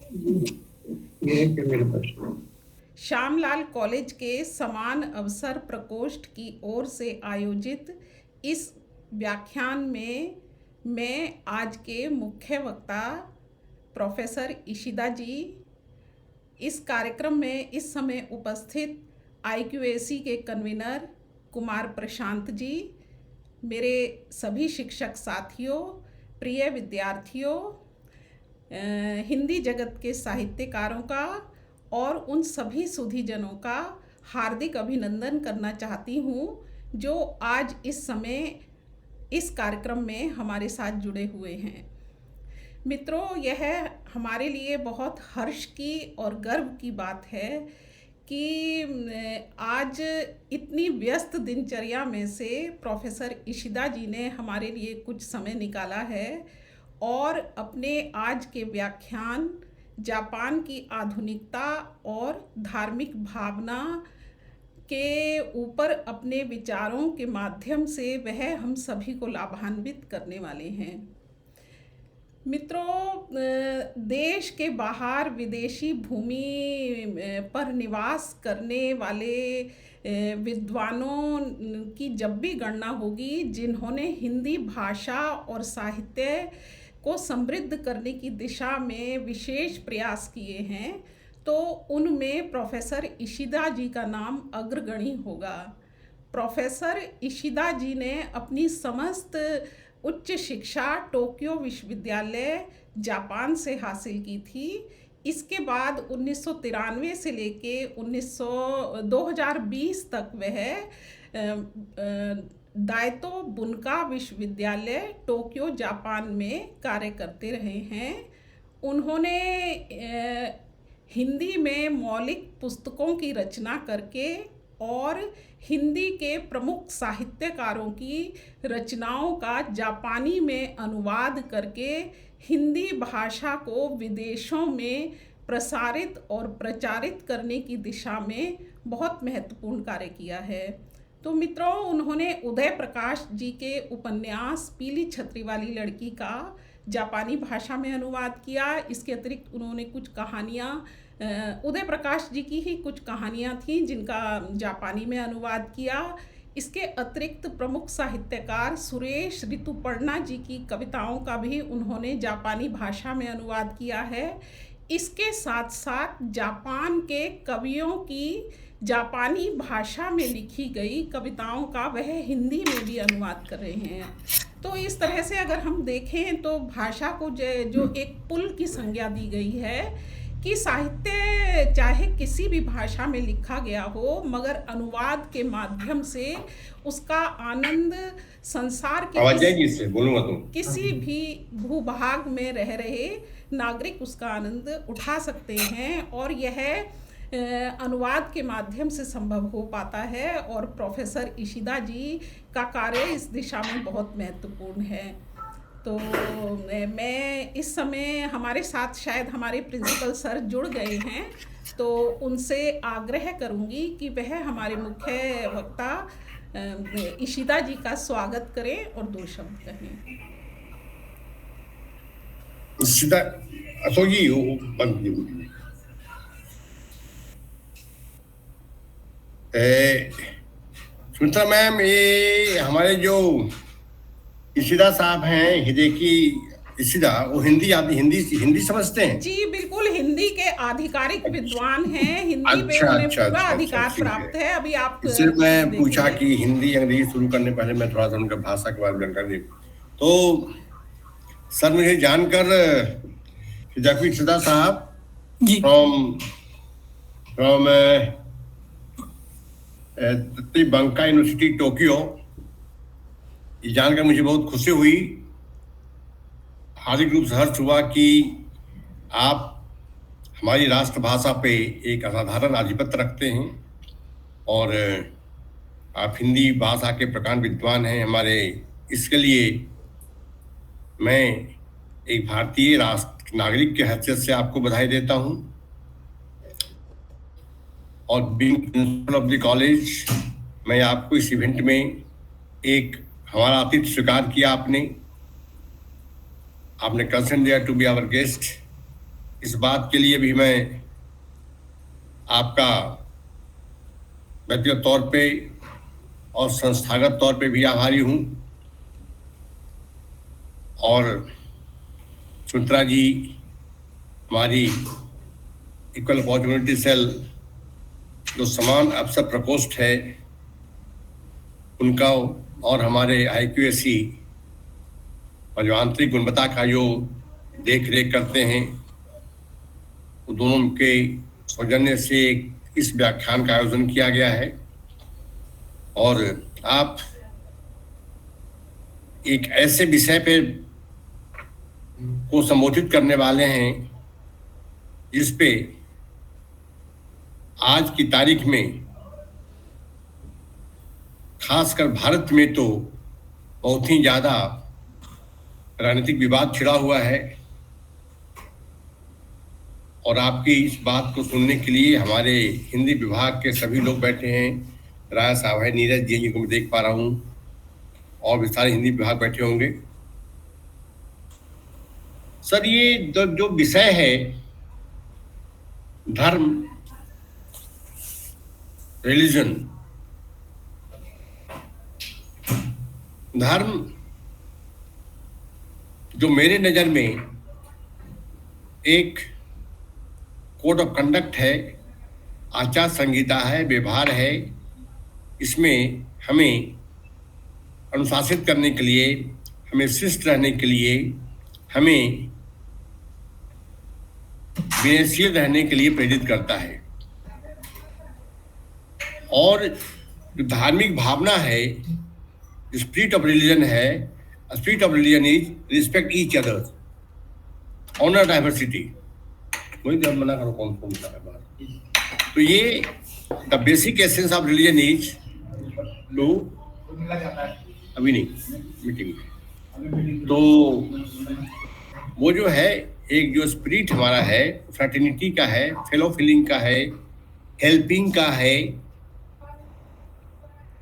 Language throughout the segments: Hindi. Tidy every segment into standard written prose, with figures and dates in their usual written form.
ये क्या मेरे पास। श्यामलाल कॉलेज के समान अवसर प्रकोष्ठ की ओर से आयोजित इस व्याख्यान में मैं आज के मुख्य वक्ता प्रोफेसर इशिदा जी, इस कार्यक्रम में इस समय उपस्थित आईक्यूएसी के कन्वीनर कुमार प्रशांत जी, मेरे सभी शिक्षक साथियों, प्रिय विद्यार्थियों, हिंदी जगत के साहित्यकारों का और उन सभी सुधीजनों का हार्दिक अभिनंदन करना चाहती हूँ जो आज इस समय इस कार्यक्रम में हमारे साथ जुड़े हुए हैं। मित्रों, यह हमारे लिए बहुत हर्ष की और गर्व की बात है कि आज इतनी व्यस्त दिनचर्या में से प्रोफेसर इशिदा जी ने हमारे लिए कुछ समय निकाला है और अपने आज के व्याख्यान जापान की आधुनिकता और धार्मिक भावना के ऊपर अपने विचारों के माध्यम से वह हम सभी को लाभान्वित करने वाले हैं। मित्रों, देश के बाहर विदेशी भूमि पर निवास करने वाले विद्वानों की जब भी गणना होगी जिन्होंने हिंदी भाषा और साहित्य को समृद्ध करने की दिशा में विशेष प्रयास किए हैं, तो उनमें प्रोफेसर इशिदा जी का नाम अग्रगणी होगा। प्रोफेसर इशिदा जी ने अपनी समस्त उच्च शिक्षा टोक्यो विश्वविद्यालय जापान से हासिल की थी। इसके बाद 1993 से लेके 2020 तक वह दायतो बुनका विश्वविद्यालय टोक्यो जापान में कार्य करते रहे हैं। उन्होंने हिंदी में मौलिक पुस्तकों की रचना करके और हिंदी के प्रमुख साहित्यकारों की रचनाओं का जापानी में अनुवाद करके हिंदी भाषा को विदेशों में प्रसारित और प्रचारित करने की दिशा में बहुत महत्वपूर्ण कार्य किया है। तो मित्रों, उन्होंने उदय प्रकाश जी के उपन्यास पीली छतरी वाली लड़की का जापानी भाषा में अनुवाद किया। इसके अतिरिक्त उन्होंने कुछ कहानियाँ, उदय प्रकाश जी की ही कुछ कहानियाँ थीं जिनका जापानी में अनुवाद किया। इसके अतिरिक्त प्रमुख साहित्यकार सुरेश ऋतुपर्णा जी की कविताओं का भी उन्होंने जापानी भाषा में अनुवाद किया है। इसके साथ साथ जापान के कवियों की जापानी भाषा में लिखी गई कविताओं का वह हिंदी में भी अनुवाद कर रहे हैं। तो इस तरह से अगर हम देखें तो भाषा को जो एक पुल की संज्ञा दी गई है कि साहित्य चाहे किसी भी भाषा में लिखा गया हो, मगर अनुवाद के माध्यम से उसका आनंद संसार के किसी भी भूभाग में रह रहे नागरिक उसका आनंद उठा सकते हैं और यह अनुवाद के माध्यम से संभव हो पाता है। और प्रोफेसर इशिदा जी का कार्य इस दिशा में बहुत महत्वपूर्ण है। तो मैं इस समय हमारे साथ शायद हमारे प्रिंसिपल सर जुड़ गए हैं, तो उनसे आग्रह करूंगी कि वह हमारे मुख्य वक्ता इशिदा जी का स्वागत करें और 2 शब्द कहें। इशिदा, असोगी बंद सुनीता मैम, ये हमारे जो इशिदा साहब हैं, हिदेकी इशिदा, वो हिंदी समझते हैं? जी बिल्कुल, हिंदी के आधिकारिक विद्वान हैं। हिंदी पे उन्हें पूरा अधिकार प्राप्त है। अभी आप इसलिए मैं पूछा कि हिंदी अंग्रेजी शुरू करने पहले मैं थोड़ा सा उनका भाषा के बारे में जानकारी। तो सर, मुझे जानकर हिदेकी इशिदा साहब फ्रॉम बंका यूनिवर्सिटी टोक्यो, ये जानकर मुझे बहुत खुशी हुई, हार्दिक रूप से हर्ष हुआ कि आप हमारी राष्ट्रभाषा पे एक असाधारण आधिपत्य रखते हैं और आप हिंदी भाषा के प्रकांड विद्वान हैं हमारे। इसके लिए मैं एक भारतीय राष्ट्र नागरिक के हैसियत से आपको बधाई देता हूं और being principle of the college, मैं आपको इस इवेंट में एक हमारा आतिथ्य स्वीकार किया। आपने कंसेंट दिया टू बी आवर गेस्ट इस बात के लिए भी मैं आपका व्यक्तिगत तौर पे और संस्थागत तौर पे भी आभारी हूँ। और सुमित्रा जी, हमारी इक्वल अपॉर्चुनिटी सेल जो समान अवसर प्रकोष्ठ है, उनका और हमारे IQAC और जो आंतरिक गुणवत्ता का जो देख रेख करते हैं, वो दोनों के सौजन्य से इस व्याख्यान का आयोजन किया गया है। और आप एक ऐसे विषय पे को संबोधित करने वाले हैं जिस पे आज की तारीख में खासकर भारत में तो बहुत ही ज्यादा राजनीतिक विवाद छिड़ा हुआ है। और आपकी इस बात को सुनने के लिए हमारे हिंदी विभाग के सभी लोग बैठे हैं। राय साहब है, नीरज जी को मैं देख पा रहा हूँ, और भी सारे हिंदी विभाग बैठे होंगे। सर, ये जो विषय है धर्म, रिलीजन, धर्म जो मेरे नज़र में एक कोड ऑफ कंडक्ट है, आचार संहिता है, व्यवहार है। इसमें हमें अनुशासित करने के लिए, हमें शिष्ट रहने के लिए, हमें विनयशील रहने के लिए प्रेरित करता है। और जो धार्मिक भावना है, जो स्पिरिट ऑफ रिलीजन है, spirit of religion is respect each other, honour diversity. वही जब मना करो कौन कौन सा है बात। तो ये the basic essence of religion is to, अभी नहीं मीटिंग में, तो वो जो है एक जो स्पिरिट हमारा है, फ्रेटर्निटी का है, फेलो फीलिंग का है, हेल्पिंग का है,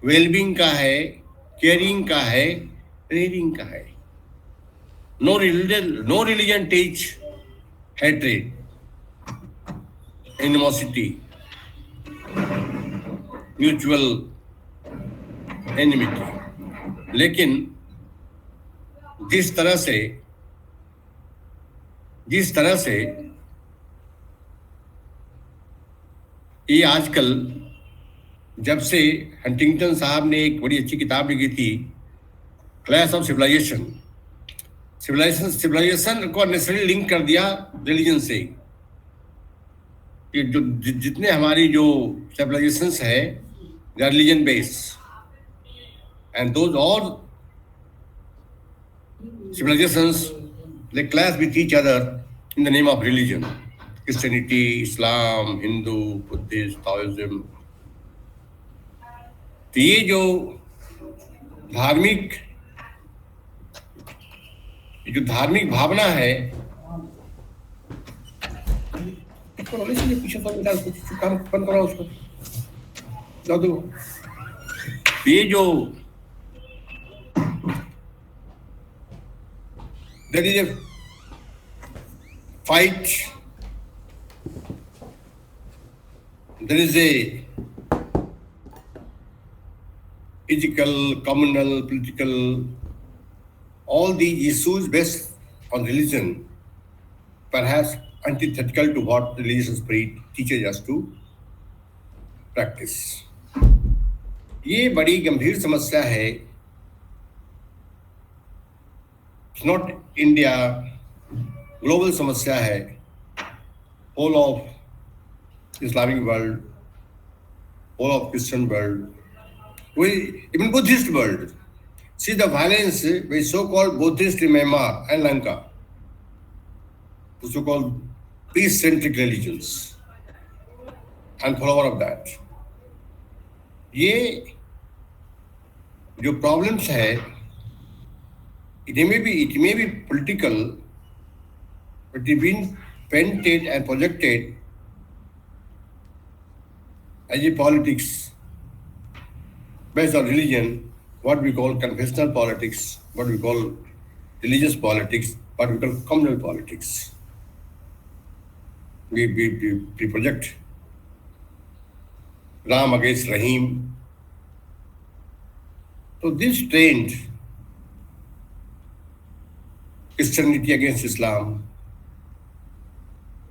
वेलबींग का है, केयरिंग का है, रेयरिंग का है। No religion teach hatred, animosity, mutual enmity. लेकिन जिस तरह से ये आजकल, जब से हंटिंगटन साहब ने एक बड़ी अच्छी किताब लिखी थी, क्लैश ऑफ सिविलाइजेशन को नेसेसरी लिंक कर दिया रिलीजन से। कि जो जितने हमारी जो सिविलाइजेशंस है, they our religion based, and those all civilizations, they clash with each other in the name of religion. Christianity, Islam, Hindu, Buddhist, Taoism. तो ये जो धार्मिक भावना है, पीछे काम बंद करो उसको, ये जो there is a fight, there is a physical, communal, political, all these issues based on religion, perhaps antithetical to what religious spirit teaches us to practice. ये बड़ी गंभीर समस्या है। It's not India, global समस्या है, whole of Islamic world, whole of Christian world, even Buddhist world. See the violence with so-called Buddhist in Myanmar and Lanka, the so-called peace-centric religions, and follower of that. ये जो problems है, it may be political, but it's been painted and projected as a politics based on religion, what we call confessional politics, what we call religious politics, what we call communal politics. we project Ram against Rahim. So this trend, Christianity against Islam,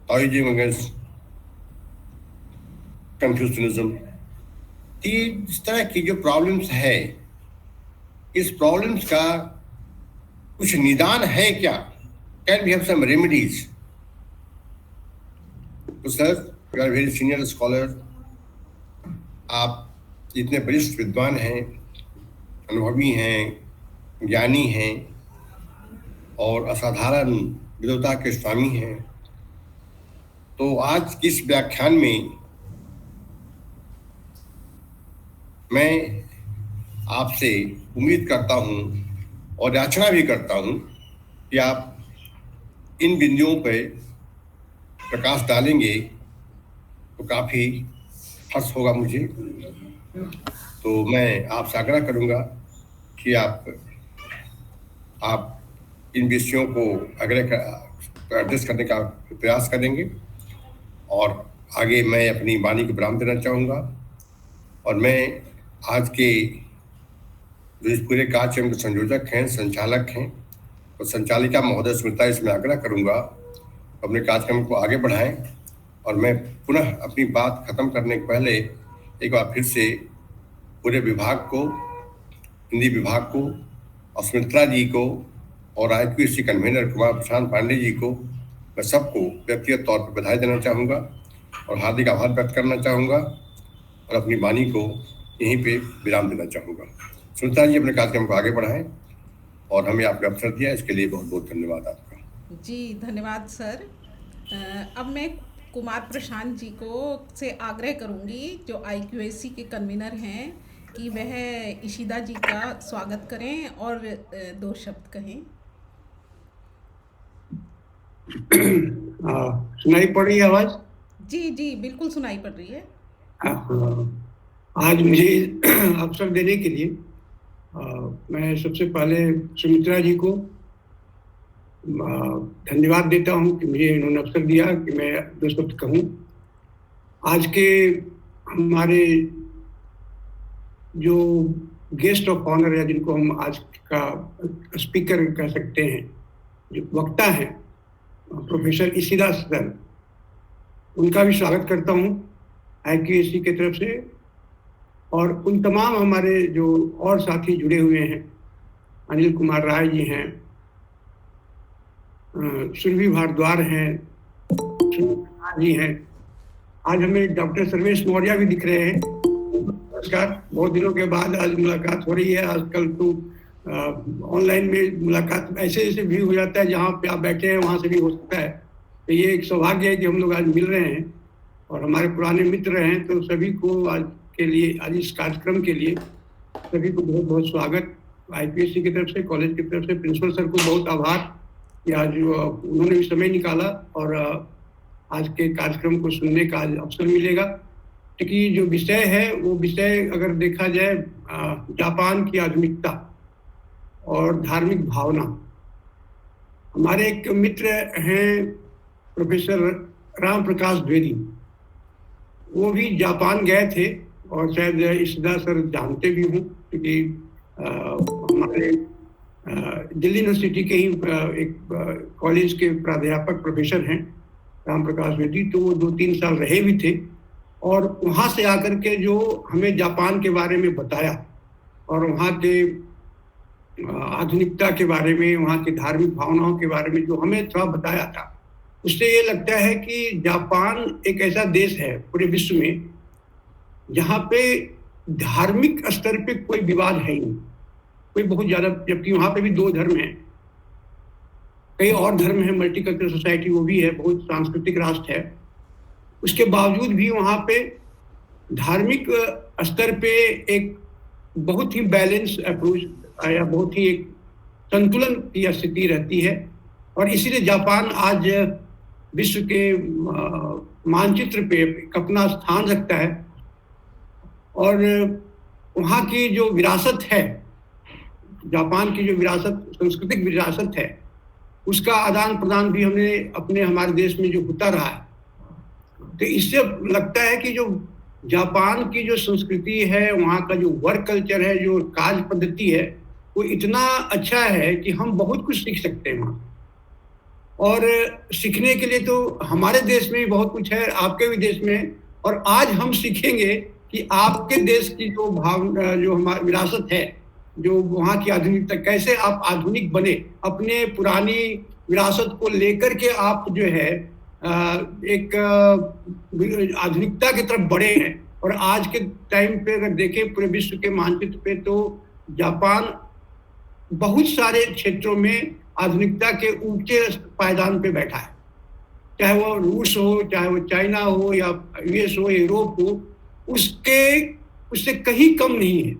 Taoism against Confucianism, इस तरह की जो प्रॉब्लम्स है, इस प्रॉब्लम्स का कुछ निदान है क्या? Can we have some remedies? तो sir, you are very senior scholar, आप इतने वरिष्ठ विद्वान हैं, अनुभवी हैं, ज्ञानी हैं और असाधारण विद्वता के स्वामी हैं। तो आज इस व्याख्यान में मैं आपसे उम्मीद करता हूं और याचना भी करता हूं कि आप इन बिंदुओं पर प्रकाश डालेंगे तो काफ़ी हर्ष होगा मुझे। तो मैं आपसे आग्रह करूंगा कि आप इन विषयों को एड्रेस करने का प्रयास करेंगे और आगे मैं अपनी वाणी को विराम देना चाहूँगा। और मैं आज के जो इस पूरे कार्यक्रम के संयोजक हैं, संचालक हैं, तो संचालिका महोदय स्मिता, इसमें आग्रह करूंगा अपने कार्यक्रम को आगे बढ़ाएं। और मैं पुनः अपनी बात खत्म करने के पहले एक बार फिर से पूरे विभाग को, हिंदी विभाग को और स्मिता जी को और IQAC कन्वीनर कुमार प्रशांत पांडे जी को, मैं सबको व्यक्तिगत तौर पर बधाई देना चाहूँगा और हार्दिक आभार व्यक्त करना चाहूँगा और अपनी वाणी को यहीं पे विराम देना चाहूँगा। स्मिता जी अपने कार्यक्रम को आगे बढ़ाएं और हमें आपका अवसर दिया, इसके लिए बहुत बहुत धन्यवाद आपका। जी धन्यवाद सर। अब मैं कुमार प्रशांत जी को से आग्रह करूंगी, जो IQAC के कन्वीनर हैं, कि वह इशिदा जी का स्वागत करें और 2 शब्द कहें। सुनाई पड़ रही है आवाज? जी जी बिल्कुल सुनाई पड़ रही है। आज मुझे अवसर देने के लिए मैं सबसे पहले सुमित्रा जी को धन्यवाद देता हूं कि मुझे इन्होंने अवसर दिया कि मैं 2 शब्द कहूं। आज के हमारे जो गेस्ट ऑफ ऑनर है, जिनको हम आज का स्पीकर कह सकते हैं, जो वक्ता हैं, प्रोफेसर इशिदा सर, उनका भी स्वागत करता हूं IQAC की तरफ से। और उन तमाम हमारे जो और साथी जुड़े हुए हैं, अनिल कुमार राय जी हैं, सुरभि भारद्वाज हैं, जी हैं, आज हमें डॉक्टर सर्वेश मौर्य भी दिख रहे हैं। नमस्कार, बहुत दिनों के बाद आज मुलाकात हो रही है। आजकल तो ऑनलाइन में मुलाकात ऐसे ऐसे भी हो जाता है, जहाँ पे आप बैठे हैं वहाँ से भी हो सकता है। तो ये एक सौभाग्य है कि हम लोग आज मिल रहे हैं और हमारे पुराने मित्र हैं। तो सभी को आज के लिए, आज इस कार्यक्रम के लिए सभी को बहुत बहुत स्वागत। IQAC की तरफ से, कॉलेज की तरफ से प्रिंसिपल सर को बहुत आभार कि आज उन्होंने भी समय निकाला और आज के कार्यक्रम को सुनने का आज अवसर मिलेगा। क्योंकि जो विषय है वो विषय अगर देखा जाए, जापान की आधुनिकता और धार्मिक भावना। हमारे एक मित्र हैं प्रोफेसर राम प्रकाश द्विवेदी, वो भी जापान गए थे और शायद इशिदा सर जानते भी हों, क्योंकि हमारे दिल्ली यूनिवर्सिटी के ही एक कॉलेज के प्राध्यापक प्रोफेसर हैं राम प्रकाश द्विवेदी। तो वो 2-3 साल रहे भी थे और वहाँ से आकर के जो हमें जापान के बारे में बताया और वहाँ के आधुनिकता के बारे में, वहाँ की धार्मिक भावनाओं के बारे में जो हमें थोड़ा बताया था, उससे ये लगता है कि जापान एक ऐसा देश है पूरे विश्व में जहाँ पे धार्मिक स्तर पे कोई विवाद है ही नहीं, कोई बहुत ज़्यादा, जबकि वहाँ पे भी 2 धर्म हैं, कई और धर्म हैं, मल्टीकल्चरल सोसाइटी वो भी है, बहुत सांस्कृतिक राष्ट्र है। उसके बावजूद भी वहाँ पे धार्मिक स्तर पे एक बहुत ही बैलेंस अप्रोच या बहुत ही एक संतुलन की स्थिति रहती है। और इसीलिए जापान आज विश्व के मानचित्र पे अपना स्थान रखता है। और वहाँ की जो विरासत है, जापान की जो विरासत, सांस्कृतिक विरासत है, उसका आदान प्रदान भी हमारे देश में जो होता रहा है, तो इससे लगता है कि जो जापान की जो संस्कृति है, वहाँ का जो वर्क कल्चर है, जो कार्य पद्धति है, वो इतना अच्छा है कि हम बहुत कुछ सीख सकते हैं वहाँ। और सीखने के लिए तो हमारे देश में भी बहुत कुछ है, आपके भी देश में है। और आज हम सीखेंगे कि आपके देश की जो जो हमारी विरासत है, जो वहाँ की आधुनिकता, कैसे आप आधुनिक बने, अपने पुरानी विरासत को लेकर के आप जो है एक आधुनिकता की तरफ बढ़े हैं। और आज के टाइम पे अगर देखें पूरे विश्व के मानचित्र पे, तो जापान बहुत सारे क्षेत्रों में आधुनिकता के ऊंचे पायदान पे बैठा है। चाहे वो रूस हो, चाहे वो चाइना हो, या यूएस हो, यूरोप हो, उससे कहीं कम नहीं है।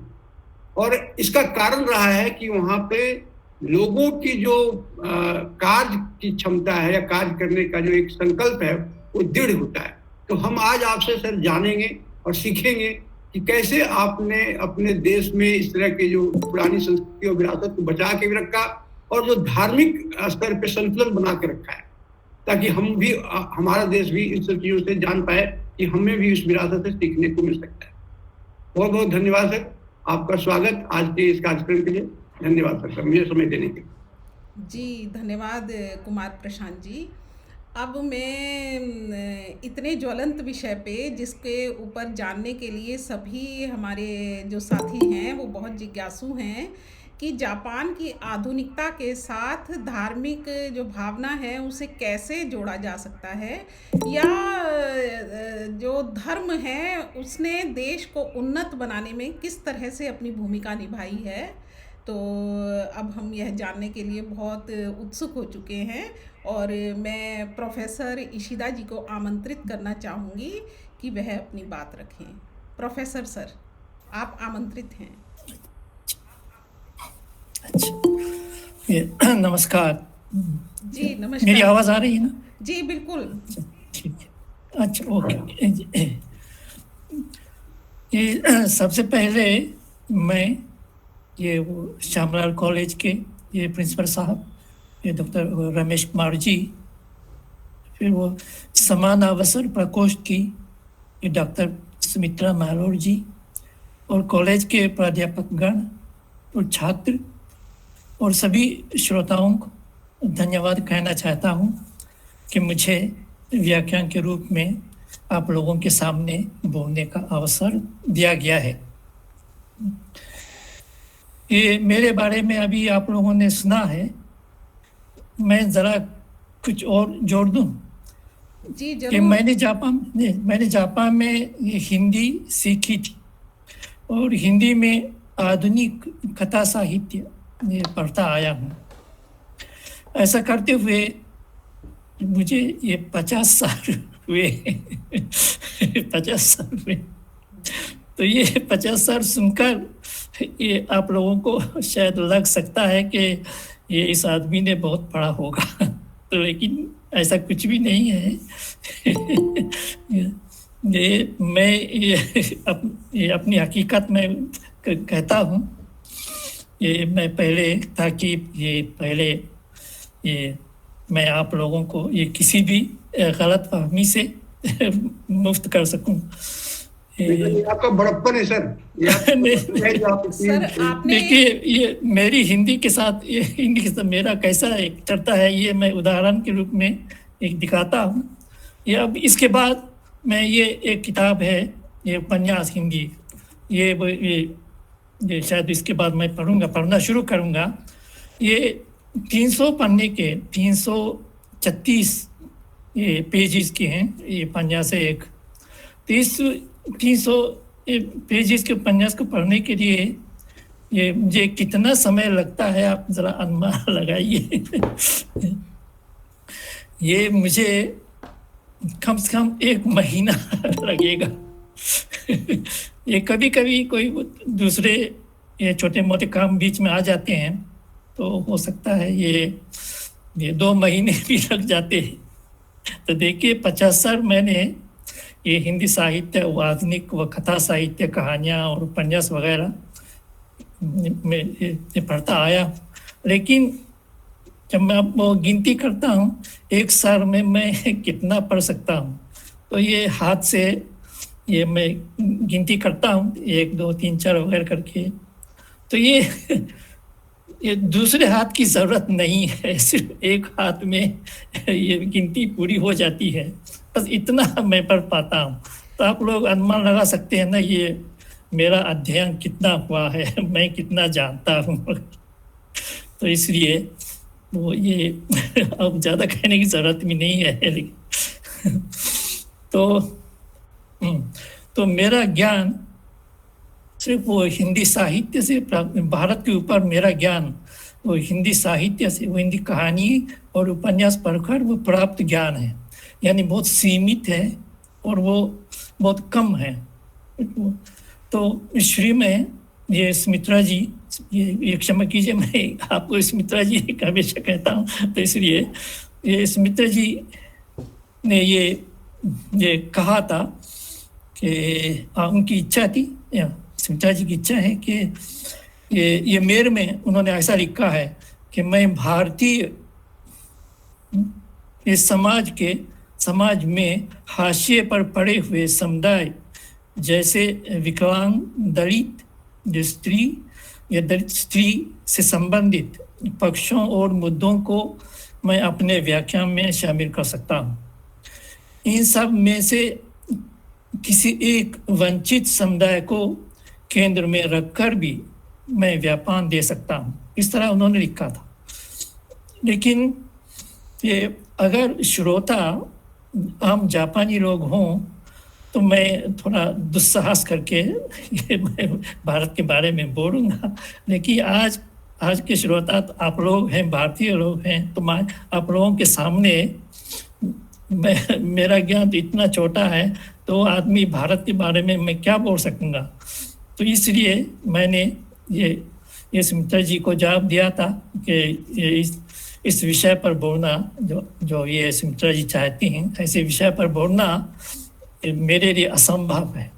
और इसका कारण रहा है कि वहाँ पे लोगों की जो कार्य की क्षमता है या कार्य करने का जो एक संकल्प है, वो दृढ़ होता है। तो हम आज आपसे सर जानेंगे और सीखेंगे कि कैसे आपने अपने देश में इस तरह की जो पुरानी संस्कृति और विरासत को बचा के भी रखा, और जो धार्मिक स्तर पे संतुलन बना के रखा है, ताकि हम भी, हमारा देश भी इन सब चीज़ों से जान पाए कि हमें भी इस विरासत से सीखने को मिल सकता है। बहुत बहुत धन्यवाद सर, आपका स्वागत आज के इस कार्यक्रम के लिए। धन्यवाद सर, मुझे समय देने के लिए। जी धन्यवाद कुमार प्रशांत जी। अब मैं इतने ज्वलंत विषय पे, जिसके ऊपर जानने के लिए सभी हमारे जो साथी हैं वो बहुत जिज्ञासु हैं कि जापान की आधुनिकता के साथ धार्मिक जो भावना है उसे कैसे जोड़ा जा सकता है, या जो धर्म है उसने देश को उन्नत बनाने में किस तरह से अपनी भूमिका निभाई है। तो अब हम यह जानने के लिए बहुत उत्सुक हो चुके हैं, और मैं प्रोफेसर इशिदा जी को आमंत्रित करना चाहूँगी कि वह अपनी बात रखें। प्रोफेसर सर, आप आमंत्रित हैं। अच्छा, नमस्कार जी नमस्कार। मेरी आवाज़ आ रही है ना? जी बिल्कुल। ठीक है, अच्छा ओके। ये सबसे पहले मैं ये वो श्यामलाल कॉलेज के ये प्रिंसिपल साहब, ये डॉक्टर रमेश कुमार जी, फिर वो समान अवसर प्रकोष्ठ की ये डॉक्टर सुमित्रा मालोर जी, और कॉलेज के प्राध्यापकगण और छात्र और सभी श्रोताओं को धन्यवाद कहना चाहता हूँ कि मुझे व्याख्यान के रूप में आप लोगों के सामने बोलने का अवसर दिया गया है। ये मेरे बारे में अभी आप लोगों ने सुना है, मैं ज़रा कुछ और जोड़ दूँ जी कि जरूर। मैंने जापान में ये हिंदी सीखी थी, और हिंदी में आधुनिक कथा साहित्य ये पढ़ता आया हूँ। ऐसा करते हुए मुझे ये 50 साल हुए 50 साल हुए। तो ये 50 साल सुनकर ये आप लोगों को शायद लग सकता है कि ये इस आदमी ने बहुत पढ़ा होगा, तो लेकिन ऐसा कुछ भी नहीं है। ये अपनी हकीकत में कहता हूँ। ये मैं पहले, ताकि ये मैं आप लोगों को ये किसी भी गलत फहमी से मुक्त कर सकूं। आपका बड़प्पन है सर। सर आपने देखिए, ये मेरी हिंदी के साथ मेरा कैसा एक चलता है, ये मैं उदाहरण के रूप में एक दिखाता हूँ। ये अब इसके बाद मैं ये एक किताब है, ये उपन्यास हिंदी, ये शायद इसके बाद मैं पढ़ना शुरू करूँगा। ये 300 पन्ने के 336 ये पेजेस के हैं ये उपन्यास है। एक 300 पेजेस के उपन्यास को पढ़ने के लिए ये मुझे कितना समय लगता है, आप ज़रा अनुमान लगाइए। ये मुझे कम से कम 1 महीना लगेगा। ये कभी कभी कोई दूसरे ये छोटे मोटे काम बीच में आ जाते हैं, तो हो सकता है ये 2 महीने भी लग जाते हैं। तो देखिए 50 साल मैंने ये हिंदी साहित्य, वो आधुनिक, वो कथा साहित्य, कहानियाँ और उपन्यास वगैरह में पढ़ता आया। लेकिन जब मैं वो गिनती करता हूँ 1 साल में मैं कितना पढ़ सकता हूँ, तो ये हाथ से ये मैं गिनती करता हूँ 1 2 3 4 वगैरह करके। तो ये दूसरे हाथ की ज़रूरत नहीं है, सिर्फ एक हाथ में ये गिनती पूरी हो जाती है, बस इतना मैं पढ़ पाता हूँ। तो आप लोग अनुमान लगा सकते हैं ना ये मेरा अध्ययन कितना हुआ है, मैं कितना जानता हूँ। तो इसलिए वो ये अब ज़्यादा कहने की ज़रूरत भी नहीं है। तो मेरा ज्ञान सिर्फ वो हिंदी साहित्य से प्राप्त, भारत के ऊपर मेरा ज्ञान वो हिंदी साहित्य से, वो हिंदी कहानी और उपन्यास पढ़कर वो प्राप्त ज्ञान है, यानी बहुत सीमित है और वो बहुत कम है। तो श्री में ये सुमित्रा जी, ये क्षमा कीजिए मैं आपको सुमित्रा जी हमेशा कहता हूँ, तो इसलिए ये सुमित्रा जी ने ये कहा था कि उनकी इच्छा थी, सुमित्रा जी की इच्छा है कि ये मेरे में उन्होंने ऐसा लिखा है कि मैं भारतीय इस समाज में हाशिए पर पड़े हुए समुदाय जैसे विकलांग, दलित, स्त्री या दलित स्त्री से संबंधित पक्षों और मुद्दों को मैं अपने व्याख्यान में शामिल कर सकता हूँ। इन सब में से किसी एक वंचित समुदाय को केंद्र में रखकर भी मैं व्याख्यान दे सकता हूँ, इस तरह उन्होंने लिखा था। लेकिन ये अगर श्रोता आम जापानी लोग हों तो मैं थोड़ा दुस्साहस करके ये मैं भारत के बारे में बोलूँगा, लेकिन आज के श्रोता तो आप लोग हैं, भारतीय लोग हैं, तो मैं आप लोगों के सामने मेरा ज्ञान तो इतना छोटा है, तो आदमी भारत के बारे में मैं क्या बोल सकूँगा। तो इसलिए मैंने ये सुमित्रा जी को जवाब दिया था कि इस विषय पर बोलना जो ये सुमित्रा जी चाहती हैं, ऐसे विषय पर बोलना मेरे लिए असंभव है।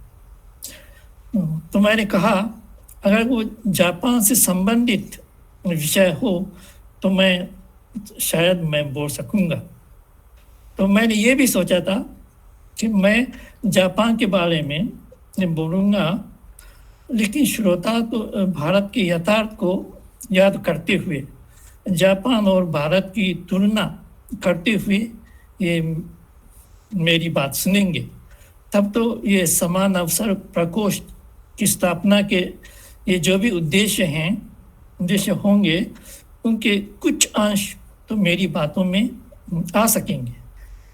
तो मैंने कहा अगर वो जापान से संबंधित विषय हो तो मैं शायद बोल सकूँगा। तो मैंने ये भी सोचा था कि मैं जापान के बारे में बोलूँगा, लेकिन श्रोता तो भारत के यथार्थ को याद करते हुए जापान और भारत की तुलना करते हुए ये मेरी बात सुनेंगे। तब तो ये समान अवसर प्रकोष्ठ की स्थापना के ये जो भी उद्देश्य होंगे उनके कुछ अंश तो मेरी बातों में आ सकेंगे,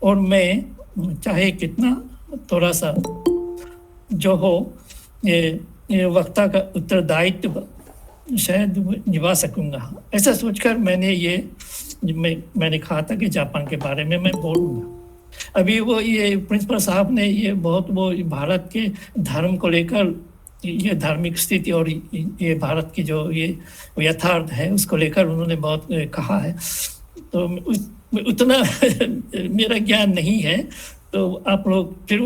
और मैं चाहे कितना थोड़ा सा जो हो ये वक्ता का उत्तरदायित्व शायद निभा सकूंगा। ऐसा सोचकर मैंने कहा था कि जापान के बारे में मैं बोलूँगा। अभी वो ये प्रिंसिपल साहब ने ये बहुत वो भारत के धर्म को लेकर ये धार्मिक स्थिति और ये भारत की जो ये यथार्थ है उसको लेकर उन्होंने बहुत कहा है, तो उतना मेरा ज्ञान नहीं है। तो आप लोग फिर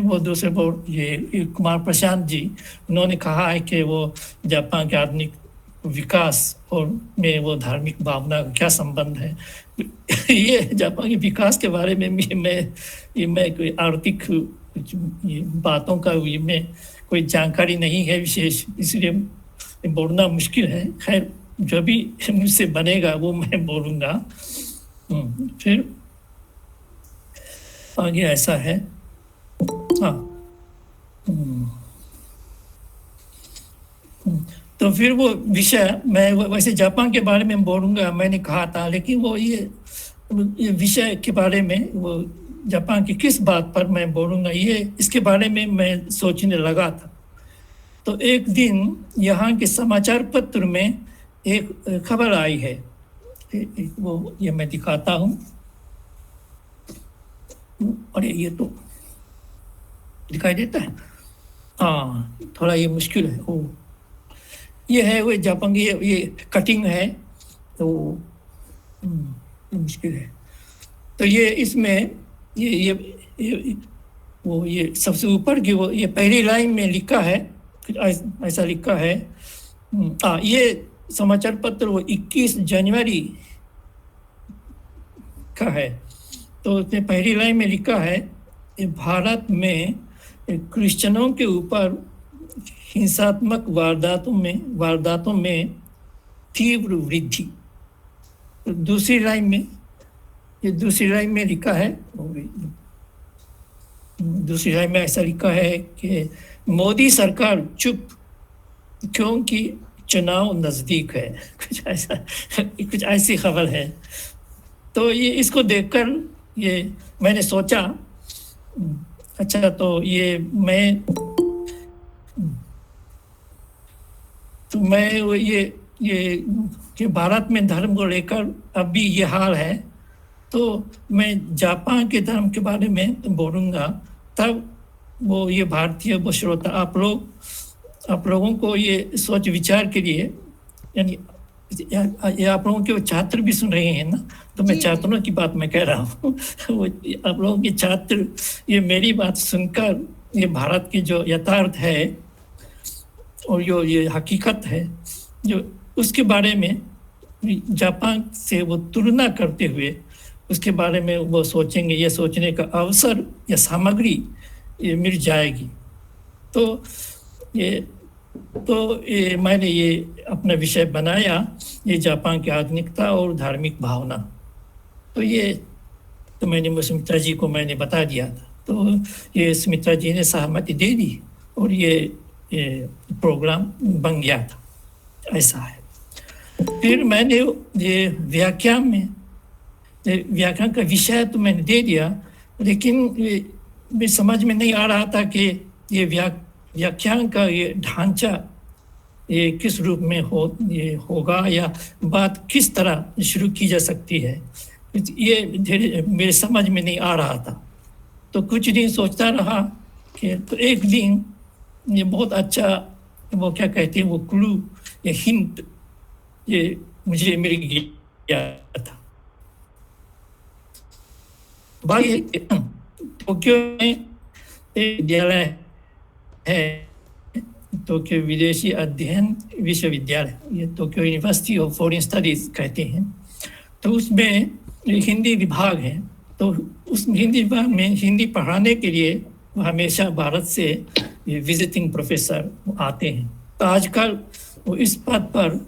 वो दूसरे ये कुमार प्रशांत जी उन्होंने कहा है कि वो जापान के आधुनिक विकास और में वो धार्मिक भावना का क्या संबंध है। ये जापान के विकास के बारे में मैं कोई आर्थिक बातों का में कोई जानकारी नहीं है विशेष, इसलिए बोलना मुश्किल है। खैर जो भी मुझसे बनेगा वो मैं बोलूँगा। फिर आगे ऐसा है, हाँ, तो फिर वो विषय मैं वैसे जापान के बारे में बोलूँगा मैंने कहा था, लेकिन वो ये विषय के बारे में वो जापान की किस बात पर मैं बोलूँगा इसके बारे में मैं सोचने लगा था। तो एक दिन यहाँ के समाचार पत्र में एक खबर आई है, वो ये मैं दिखाता हूँ। अरे ये तो दिखाई देता है, हाँ थोड़ा ये मुश्किल है। ओ ये है वो जापान की ये कटिंग है, तो मुश्किल है। तो ये इसमें ये सबसे ऊपर की वो ये पहली लाइन में लिखा है, ऐसा लिखा है। ये समाचार पत्र वो 21 जनवरी का है। तो उसने पहली लाइन में लिखा है कि भारत में क्रिश्चियनों के ऊपर हिंसात्मक वारदातों में तीव्र वृद्धि। तो दूसरी लाइन में लिखा है, दूसरी लाइन में ऐसा लिखा है कि मोदी सरकार चुप क्योंकि चुनाव नजदीक है। कुछ ऐसी खबर है। तो ये इसको देखकर ये मैंने सोचा, अच्छा तो ये कि भारत में धर्म को लेकर अब भी ये हाल है, तो मैं जापान के धर्म के बारे में बोलूँगा। तब वो ये भारतीय वो श्रोता आप लोगों को ये सोच विचार के लिए, यानी ये आप लोगों के छात्र भी सुन रहे हैं ना, तो मैं छात्रों की बात मैं कह रहा हूँ। वो आप लोगों के छात्र ये मेरी बात सुनकर ये भारत की जो यथार्थ है और जो ये हकीकत है, जो उसके बारे में जापान से वो तुलना करते हुए उसके बारे में वो सोचेंगे, ये सोचने का अवसर या सामग्री ये मिल जाएगी। तो मैंने ये अपना विषय बनाया, ये जापान की आधुनिकता और धार्मिक भावना। तो मैंने सुमित्रा जी को मैंने बता दिया था, तो ये सुमित्रा जी ने सहमति दे दी और ये प्रोग्राम बन गया था, ऐसा है। फिर मैंने ये व्याख्यान का विषय तो मैंने दे दिया, लेकिन समझ में नहीं आ रहा था कि ये व्याख्यान का ये ढांचा ये किस रूप में होगा या बात किस तरह शुरू की जा सकती है, ये मेरे समझ में नहीं आ रहा था। तो कुछ दिन सोचता रहा कि तो एक दिन ये बहुत अच्छा वो क्या कहते हैं वो क्लू या हिंट ये मुझे मिल गया था। टोक्यो में एक विद्यालय है, टोक्यो विदेशी अध्ययन विश्वविद्यालय, ये Tokyo university of foreign studies कहते हैं। तो उसमें हिंदी विभाग है, तो उस हिंदी विभाग में हिंदी पढ़ाने के लिए हमेशा भारत से विजिटिंग प्रोफेसर आते हैं। तो आजकल वो इस पद पर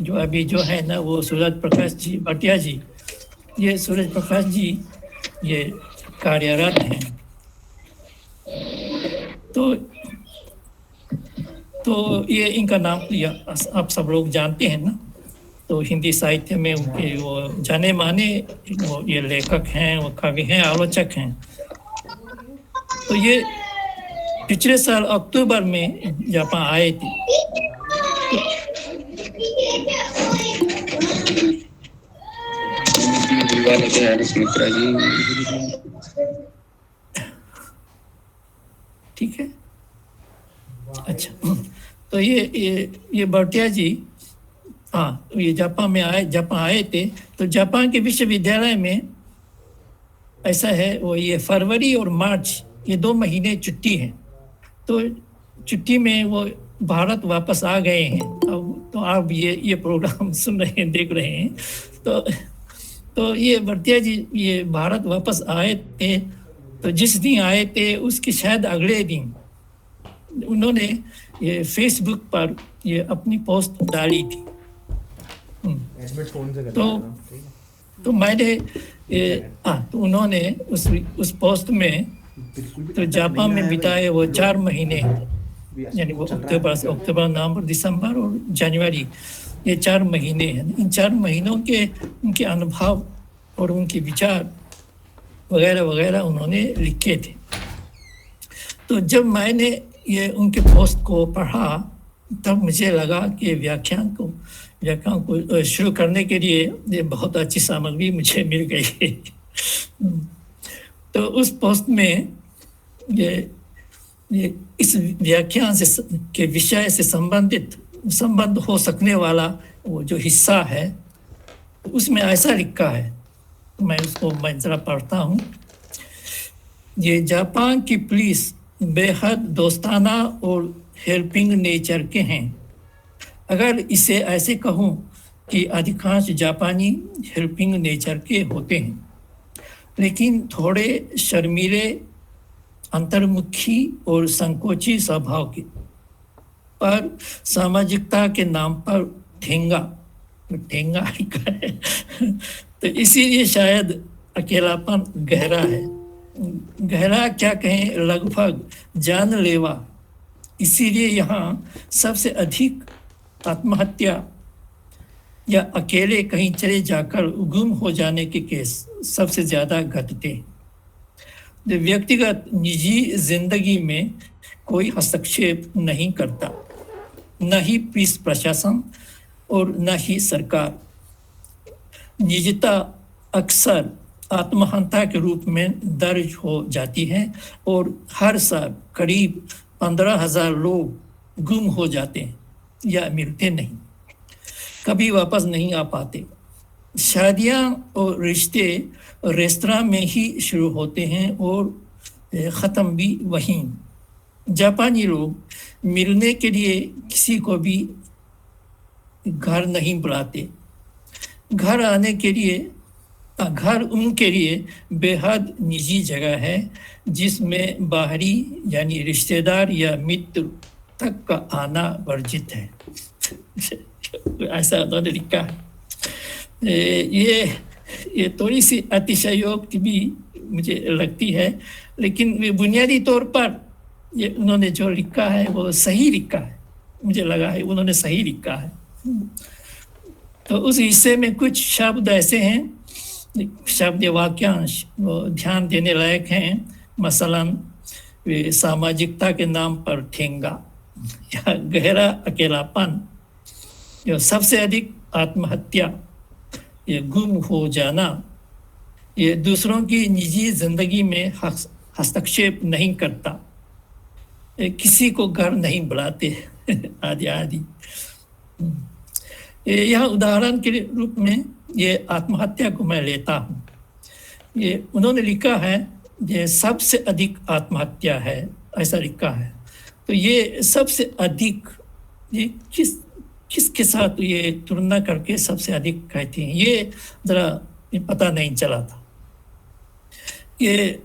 जो अभी जो है ना वो सूरज प्रकाश जी भाटिया जी, ये सूरज प्रकाश जी ये कार्यरत हैं। तो ये इनका नाम आप सब लोग जानते हैं ना। तो हिंदी साहित्य में उनके वो जाने माने वो ये लेखक हैं, वो कवि हैं, आलोचक हैं। तो ये पिछले साल अक्टूबर में जापान आए थे। ठीक है, अच्छा। तो ये भाटिया जी हाँ, ये जापान आए थे। तो जापान के विश्वविद्यालय में ऐसा है, वो ये फरवरी और मार्च ये 2 महीने छुट्टी है। तो छुट्टी में वो भारत वापस आ गए हैं। अब तो आप ये प्रोग्राम सुन रहे हैं, देख रहे हैं। तो ये भाटिया जी ये भारत वापस आए थे। तो जिस दिन आए थे उसके शायद अगले दिन उन्होंने ये फेसबुक पर ये अपनी पोस्ट डाली थी। तो मैंने तो उन्होंने उस पोस्ट में तो जापान में बिताए वो 4 महीने, यानी वो अक्टूबर नवंबर दिसंबर और जनवरी, ये 4 महीने हैं। इन 4 महीनों के उनके अनुभव और उनके विचार वगैरह वगैरह उन्होंने लिखे थे। तो जब मैंने ये उनके पोस्ट को पढ़ा तब मुझे लगा कि व्याख्यान को शुरू करने के लिए ये बहुत अच्छी सामग्री मुझे मिल गई है। तो उस पोस्ट में ये इस व्याख्यान से के विषय से संबंध हो सकने वाला वो जो हिस्सा है उसमें ऐसा लिखा है। तो मैं जरा पढ़ता हूँ। ये जापान की पुलिस बेहद दोस्ताना और हेल्पिंग नेचर के हैं। अगर इसे ऐसे कहूँ कि अधिकांश जापानी हेल्पिंग नेचर के होते हैं, लेकिन थोड़े शर्मीले, अंतर्मुखी और संकोची स्वभाव के, पर सामाजिकता के नाम पर ठेंगा लिखा है। तो इसीलिए शायद अकेलापन गहरा है। गहरा क्या कहें, लगभग जानलेवा। इसीलिए यहाँ सबसे अधिक आत्महत्या या अकेले कहीं चले जाकर गुम हो जाने के केस सबसे ज़्यादा घटते हैं। व्यक्तिगत निजी जिंदगी में कोई हस्तक्षेप नहीं करता, न ही पुलिस प्रशासन और न ही सरकार। निजता अक्सर आत्महत्या के रूप में दर्ज हो जाती है और हर साल करीब 15,000 लोग गुम हो जाते हैं या मिलते नहीं, कभी वापस नहीं आ पाते। शादियाँ और रिश्ते रेस्तरां में ही शुरू होते हैं और ख़त्म भी वहीं। जापानी लोग मिलने के लिए किसी को भी घर नहीं बुलाते। घर उनके लिए बेहद निजी जगह है जिसमें बाहरी यानी रिश्तेदार या मित्र तक का आना वर्जित है। ऐसा उन्होंने लिखा है। ये थोड़ी सी अतिशयोक्ति भी मुझे लगती है, लेकिन बुनियादी तौर पर ये उन्होंने जो लिखा है वो सही लिखा है। मुझे लगा है उन्होंने सही लिखा है। तो उस हिस्से में कुछ शब्द ऐसे हैं, शब्द वाक्यांश ध्यान देने लायक हैं। मसलन सामाजिकता के नाम पर ठेंगा या गहरा अकेलापन, जो सबसे अधिक आत्महत्या, ये गुम हो जाना, ये दूसरों की निजी जिंदगी में हस्तक्षेप नहीं करता, किसी को घर नहीं बुलाते आदि आदि। यह उदाहरण के रूप में ये आत्महत्या को मैं लेता हूँ। ये उन्होंने लिखा है ये सबसे अधिक आत्महत्या है, ऐसा लिखा है। तो ये सबसे अधिक, ये किसके साथ ये तुलना करके सबसे अधिक कहती हैं, ये ज़रा पता नहीं चला था। ये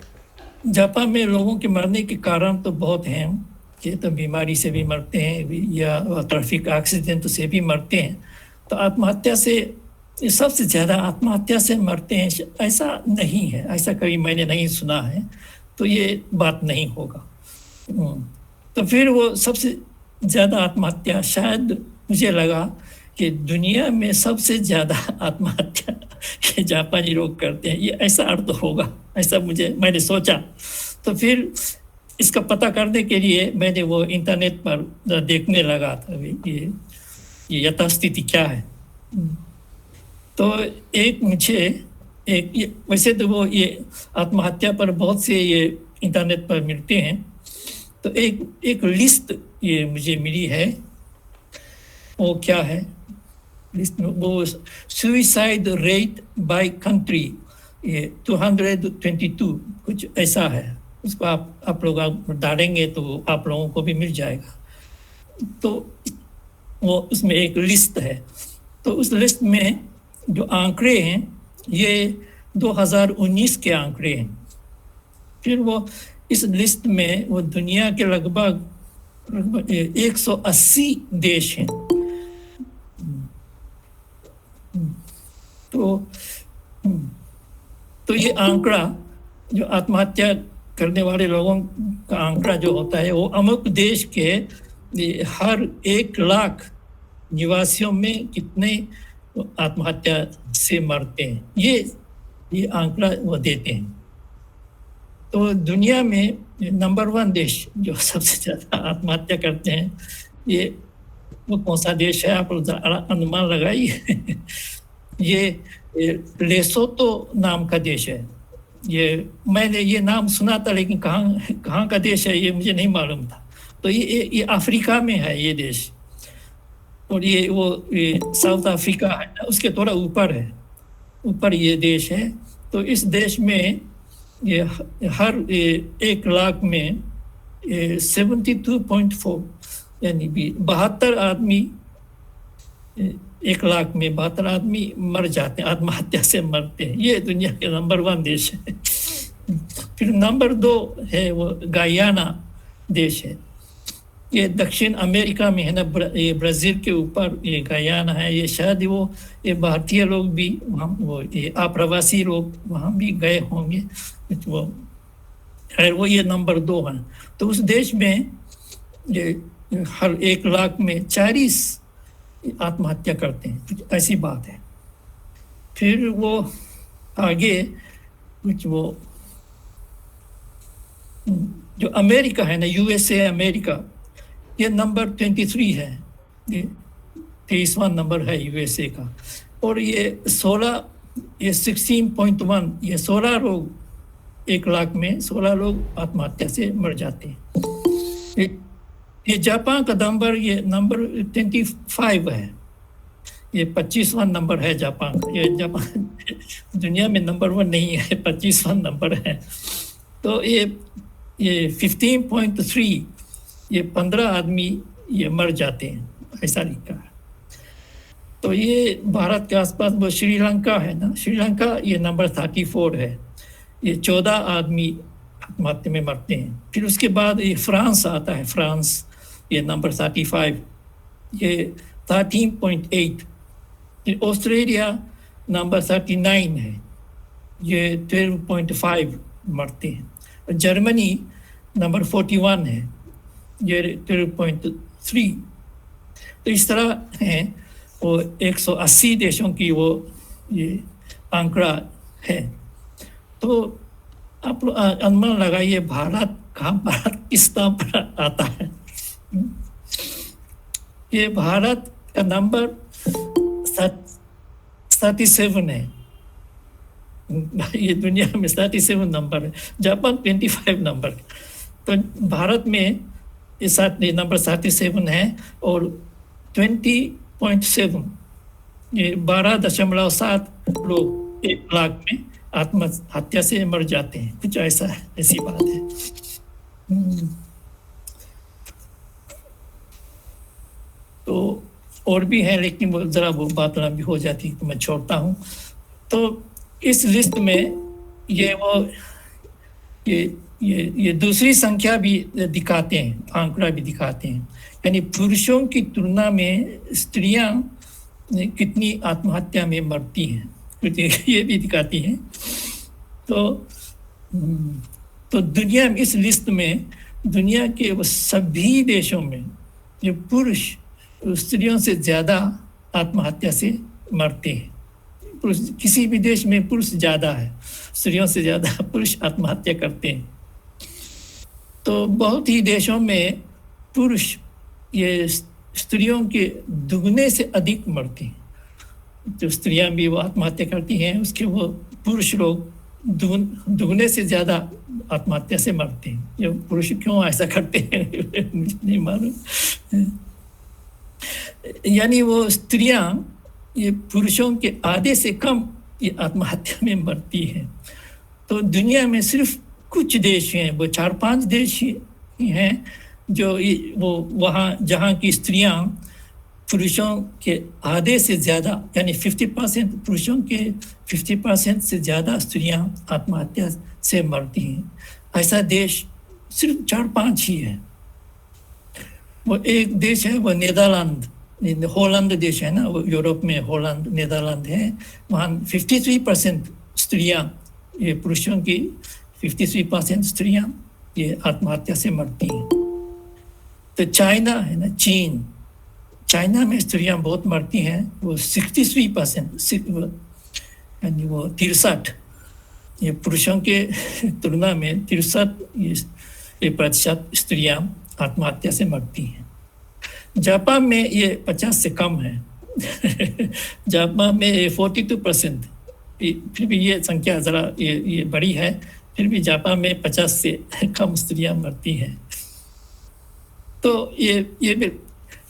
जापान में लोगों के मरने के कारण तो बहुत हैं, ये तो बीमारी से भी मरते हैं या ट्रैफिक एक्सीडेंट से भी मरते हैं। तो आत्महत्या से सबसे ज़्यादा आत्महत्या से मरते हैं ऐसा नहीं है, ऐसा कभी मैंने नहीं सुना है, तो ये बात नहीं होगा। तो फिर वो सबसे ज़्यादा आत्महत्या, शायद मुझे लगा कि दुनिया में सबसे ज़्यादा आत्महत्या ये जापानी लोग करते हैं, ये ऐसा अर्थ होगा, ऐसा मैंने सोचा। तो फिर इसका पता करने के लिए मैंने वो इंटरनेट पर देखने लगा था ये यथास्थिति क्या है। तो वैसे तो वो ये आत्महत्या पर बहुत से ये इंटरनेट पर मिलते हैं। तो एक लिस्ट ये मुझे मिली है, वो क्या है लिस्ट में, वो सुइसाइड रेट बाय कंट्री, ये 222 कुछ ऐसा है। उसको आप लोग डालेंगे तो आप लोगों को भी मिल जाएगा। तो वो उसमें एक लिस्ट है। तो उस लिस्ट में जो आंकड़े हैं ये 2019 के आंकड़े हैं। फिर वो इस लिस्ट में वो दुनिया के लगभग 180 देश हैं। तो ये आंकड़ा जो आत्महत्या करने वाले लोगों का आंकड़ा जो होता है, वो अमुक देश के हर 1 लाख निवासियों में कितने आत्महत्या से मरते हैं, ये आंकड़ा वो देते हैं। तो दुनिया में नंबर 1 देश जो सबसे ज़्यादा आत्महत्या करते हैं, ये वो कौन सा देश है, आप अनुमान लगाइए। ये लेसोतो नाम का देश है। ये मैंने ये नाम सुना था, लेकिन कहाँ का देश है ये मुझे नहीं मालूम था। तो ये अफ्रीका में है ये देश, और ये साउथ अफ्रीका है, उसके थोड़ा ऊपर ये देश है। तो इस देश में ये हर 1 लाख में 72.4 यानी 72 आदमी 1 लाख में 72 आदमी मर जाते हैं, आत्महत्या से मरते हैं। ये दुनिया के नंबर 1 देश है। फिर नंबर 2 है वो गयाना देश है। ये दक्षिण अमेरिका में है ना, ये ब्राज़ील के ऊपर ये गयाना है। ये शायद ये भारतीय लोग भी वहाँ, वो ये अप्रवासी लोग वहाँ भी गए होंगे। वो खैर वो ये नंबर 2 है। तो उस देश में ये हर 1 लाख में 40 आत्महत्या करते हैं, कुछ ऐसी बात है। फिर वो आगे कुछ वो जो अमेरिका है ना, USA अमेरिका, ये नंबर 23 है। ये 23वां नंबर है USA का। और ये 16.1 ये 16 लोग 1 लाख में 16 लोग आत्महत्या से मर जाते हैं। ये जापान का नंबर, ये नंबर 25 है। ये 25वां नंबर है जापान का। ये जापान दुनिया में नंबर 1 नहीं है, 25वां नंबर है। तो ये 15.3 ये 15 आदमी ये मर जाते हैं, ऐसा लिखा है। तो ये भारत के आसपास वो श्रीलंका है ना, श्रीलंका ये नंबर 34 है। ये 14 आदमी आत्महत्या में मरते हैं। फिर उसके बाद ये फ्रांस आता है, फ्रांस ये नंबर 35, ये 13.8। फिर ऑस्ट्रेलिया नंबर 39 है, ये 12.5 मरते हैं। जर्मनी नंबर 41 है, ये 12.3। तो इस तरह है वो 180 देशों की वो ये आंकड़ा है। तो आप अनुमान लगाइए भारत किस स्थान पर आता है। ये भारत का नंबर 37 है। ये दुनिया में 37 नंबर है। Japan 25 number. तो भारत में ये नंबर 37 है और 20.7 ये 12.7 लोग 1 लाख में आत्महत्या से मर जाते हैं, कुछ ऐसा है, ऐसी बात है। तो और भी है, लेकिन वो ज़रा वो बात लंबी हो जाती तो मैं छोड़ता हूँ। तो इस लिस्ट में ये दूसरी संख्या भी दिखाते हैं, आंकड़ा भी दिखाते हैं, यानी पुरुषों की तुलना में स्त्रियां कितनी आत्महत्या में मरती हैं, ये भी दिखाती हैं। तो दुनिया में इस लिस्ट में दुनिया के वो सभी देशों में जो पुरुष स्त्रियों से ज़्यादा आत्महत्या से मरते हैं। पुरुष किसी भी देश में पुरुष ज़्यादा है, स्त्रियों से ज़्यादा पुरुष आत्महत्या करते हैं। तो बहुत ही देशों में पुरुष ये स्त्रियों के दुगने से अधिक मरते हैं। जो स्त्रियां भी वो आत्महत्या करती हैं, उसके वो पुरुष लोग दुगने से ज़्यादा आत्महत्या से मरते हैं। ये पुरुष क्यों ऐसा करते हैं मुझे नहीं मालूम। यानी वो स्त्रियां ये पुरुषों के आधे से कम ये आत्महत्या में मरती हैं। तो दुनिया में सिर्फ कुछ देश हैं, वो 4-5 देश ही हैं जो वो वहाँ जहाँ की स्त्रियां पुरुषों के आधे से ज़्यादा, यानी 50% पुरुषों के 50% से ज़्यादा स्त्रियां आत्महत्या से मरती हैं। ऐसा देश सिर्फ 4-5 ही है। वो एक देश है वो नीदरलैंड, हॉलैंड देश है ना, वो यूरोप में हॉलैंड नीदरलैंड है। वहाँ 53% स्त्रियां ये पुरुषों की 53% स्त्रियां ये आत्महत्या से मरती हैं। तो चाइना है ना, चाइना में स्त्रियां बहुत मरती हैं, वो 63% यानी वो 63 ये पुरुषों के तुलना में 63% स्त्रियां आत्महत्या से मरती हैं। जापान में ये 50 से कम है। जापान में ये 42%, फिर भी ये संख्या ज़रा ये बड़ी है, फिर भी जापान में 50 से कम स्त्रियां मरती हैं। तो ये भी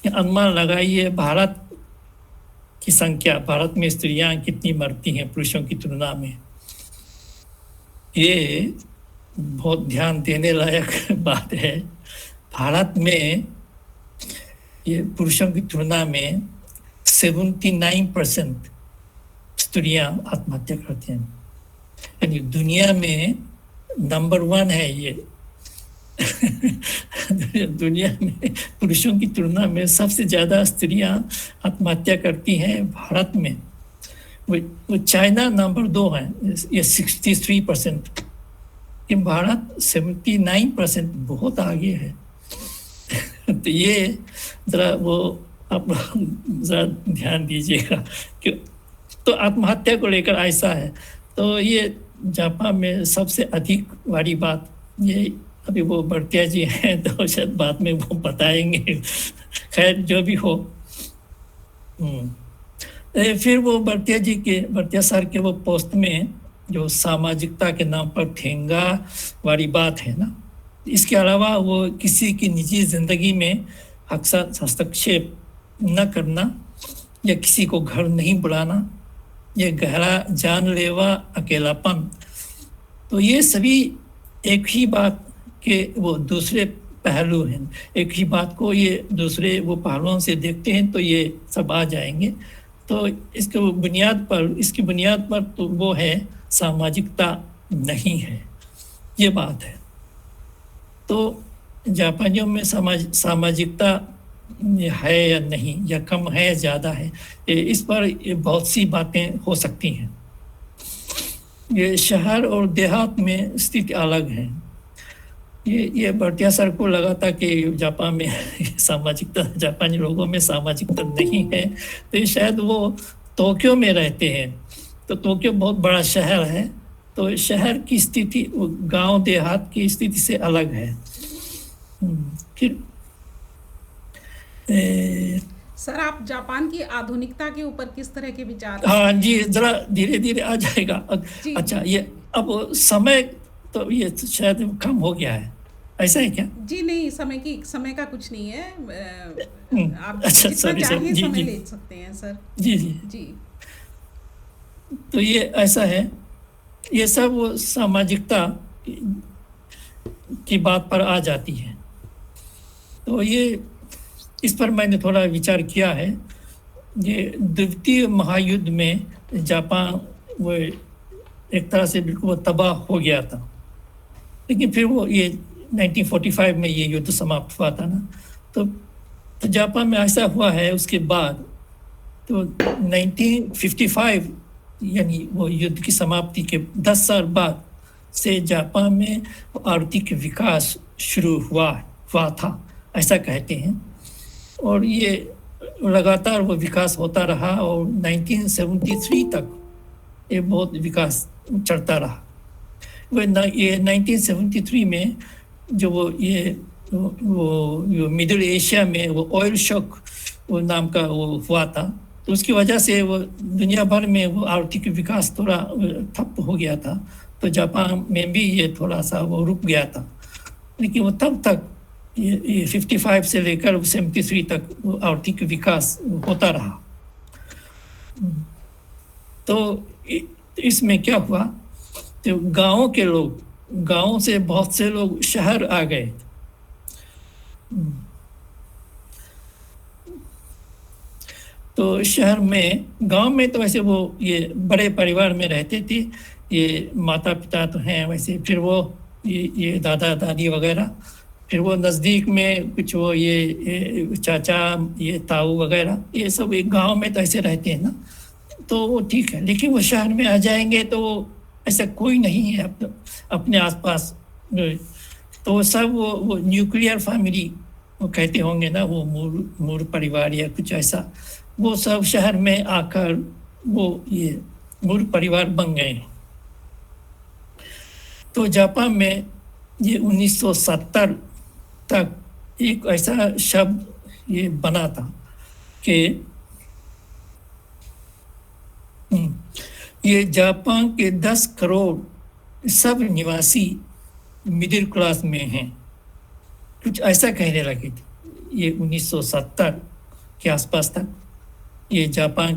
अनुमान लगाइए भारत की संख्या, भारत में स्त्रियां कितनी मरती हैं पुरुषों की तुलना में। ये बहुत ध्यान देने लायक बात है। भारत में ये पुरुषों की तुलना में 79% स्त्रियां आत्महत्या करती हैं। यानी दुनिया में नंबर 1 है ये। दुनिया में पुरुषों की तुलना में सबसे ज़्यादा स्त्रियां आत्महत्या करती हैं भारत में। वो चाइना नंबर 2 है, ये 63%। कि भारत 79% बहुत आगे है। तो ये ज़रा वो आप ज़रा ध्यान दीजिएगा कि तो आत्महत्या को लेकर ऐसा है। तो ये जापान में सबसे अधिक वाली बात ये, अभी वो भरतिया जी हैं तो शायद बाद में वो बताएंगे। खैर जो भी हो। फिर वो भरतिया सर के वो पोस्ट में जो सामाजिकता के नाम पर ठेंगा वाली बात है ना, इसके अलावा वो किसी की निजी जिंदगी में अक्सर हस्तक्षेप न करना या किसी को घर नहीं बुलाना, ये गहरा जानलेवा अकेलापन, तो ये सभी एक ही बात के वो दूसरे पहलू हैं। एक ही बात को ये दूसरे वो पहलुओं से देखते हैं तो ये सब आ जाएंगे। तो इसकी बुनियाद पर तो वो है सामाजिकता नहीं है, ये बात है। तो जापानियों में सामाजिकता है या नहीं, या कम है या ज़्यादा है, इस पर बहुत सी बातें हो सकती हैं। ये शहर और देहात में स्थिति अलग है। ये भरतिया सर को लगा था कि जापान में सामाजिकता, जापानी लोगों में सामाजिकता नहीं है। तो ये शायद वो टोक्यो में रहते हैं, तो टोक्यो बहुत बड़ा शहर है, तो शहर की स्थिति गांव देहात की स्थिति से अलग है। फिर सर, आप जापान की आधुनिकता के ऊपर किस तरह के विचार? हाँ जी, जरा धीरे धीरे आ जाएगा। अच्छा, ये अब समय तो ये शायद कम हो गया है, ऐसा है क्या? जी नहीं, समय का कुछ नहीं है। आप अच्छा, जितना चाहें जी, समय जी, ले सकते हैं सर। जी जी जी तो ये ऐसा है, ये सब वो सामाजिकता की बात पर आ जाती है। तो ये इस पर मैंने थोड़ा विचार किया है। ये द्वितीय महायुद्ध में जापान वो एक तरह से बिल्कुल तबाह हो गया था, लेकिन फिर वो ये 1945 में ये युद्ध समाप्त हुआ था ना। तो जापान में ऐसा हुआ है उसके बाद, तो 1955 यानी वो युद्ध की समाप्ति के 10 साल बाद से जापान में आर्थिक विकास शुरू हुआ था, ऐसा कहते हैं। और ये लगातार वो विकास होता रहा और 1973 तक ये बहुत विकास चलता रहा। ये 1973 में जो वो मिडिल एशिया में वो ऑयल शॉक वो नाम का वो हुआ था, तो उसकी वजह से वो दुनिया भर में वो आर्थिक विकास थोड़ा ठप हो गया था। तो जापान में भी ये थोड़ा सा वो रुक गया था, लेकिन वो तब तक ये 55 से लेकर 73 तक वो आर्थिक विकास होता रहा। तो इसमें क्या हुआ, तो गाँव से बहुत से लोग शहर आ गए। तो शहर में, गांव में तो वैसे वो ये बड़े परिवार में रहते थे, ये माता पिता तो हैं वैसे, फिर वो ये दादा दादी वगैरह, फिर वो नज़दीक में कुछ वो ये चाचा, ये ताऊ वगैरह, ये सब एक गांव में तो ऐसे रहते हैं ना, तो वो ठीक है। लेकिन वो शहर में आ जाएंगे तो ऐसा कोई नहीं है अपने आसपास। तो सब वो न्यूक्लियर फैमिली वो कहते होंगे ना, वो मूल परिवार या कुछ ऐसा, वो सब शहर में आकर वो ये मूल परिवार बन गए। तो जापान में ये 1970 तक एक ऐसा शब्द ये बना था कि ये जापान के 10 करोड़ सब निवासी मिडिल क्लास में हैं, कुछ ऐसा कहने लगे थे। ये 1970 के आसपास तक ये जापान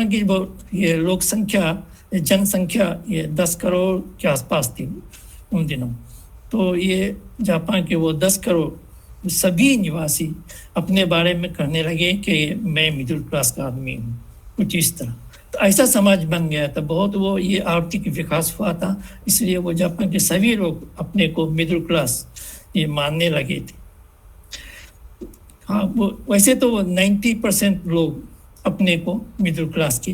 की वो ये लोक संख्या, जनसंख्या ये 10 करोड़ के आसपास थी उन दिनों। तो ये जापान के वो 10 करोड़ सभी निवासी अपने बारे में कहने लगे कि मैं मिडिल क्लास का आदमी हूँ, कुछ इस तरह। तो ऐसा समाज बन गया था। बहुत वो ये आर्थिक विकास हुआ था, इसलिए वो जापान के सभी लोग अपने को मिडिल क्लास ये मानने लगे थे। हाँ, वो वैसे तो 90% लोग अपने को मिडिल क्लास के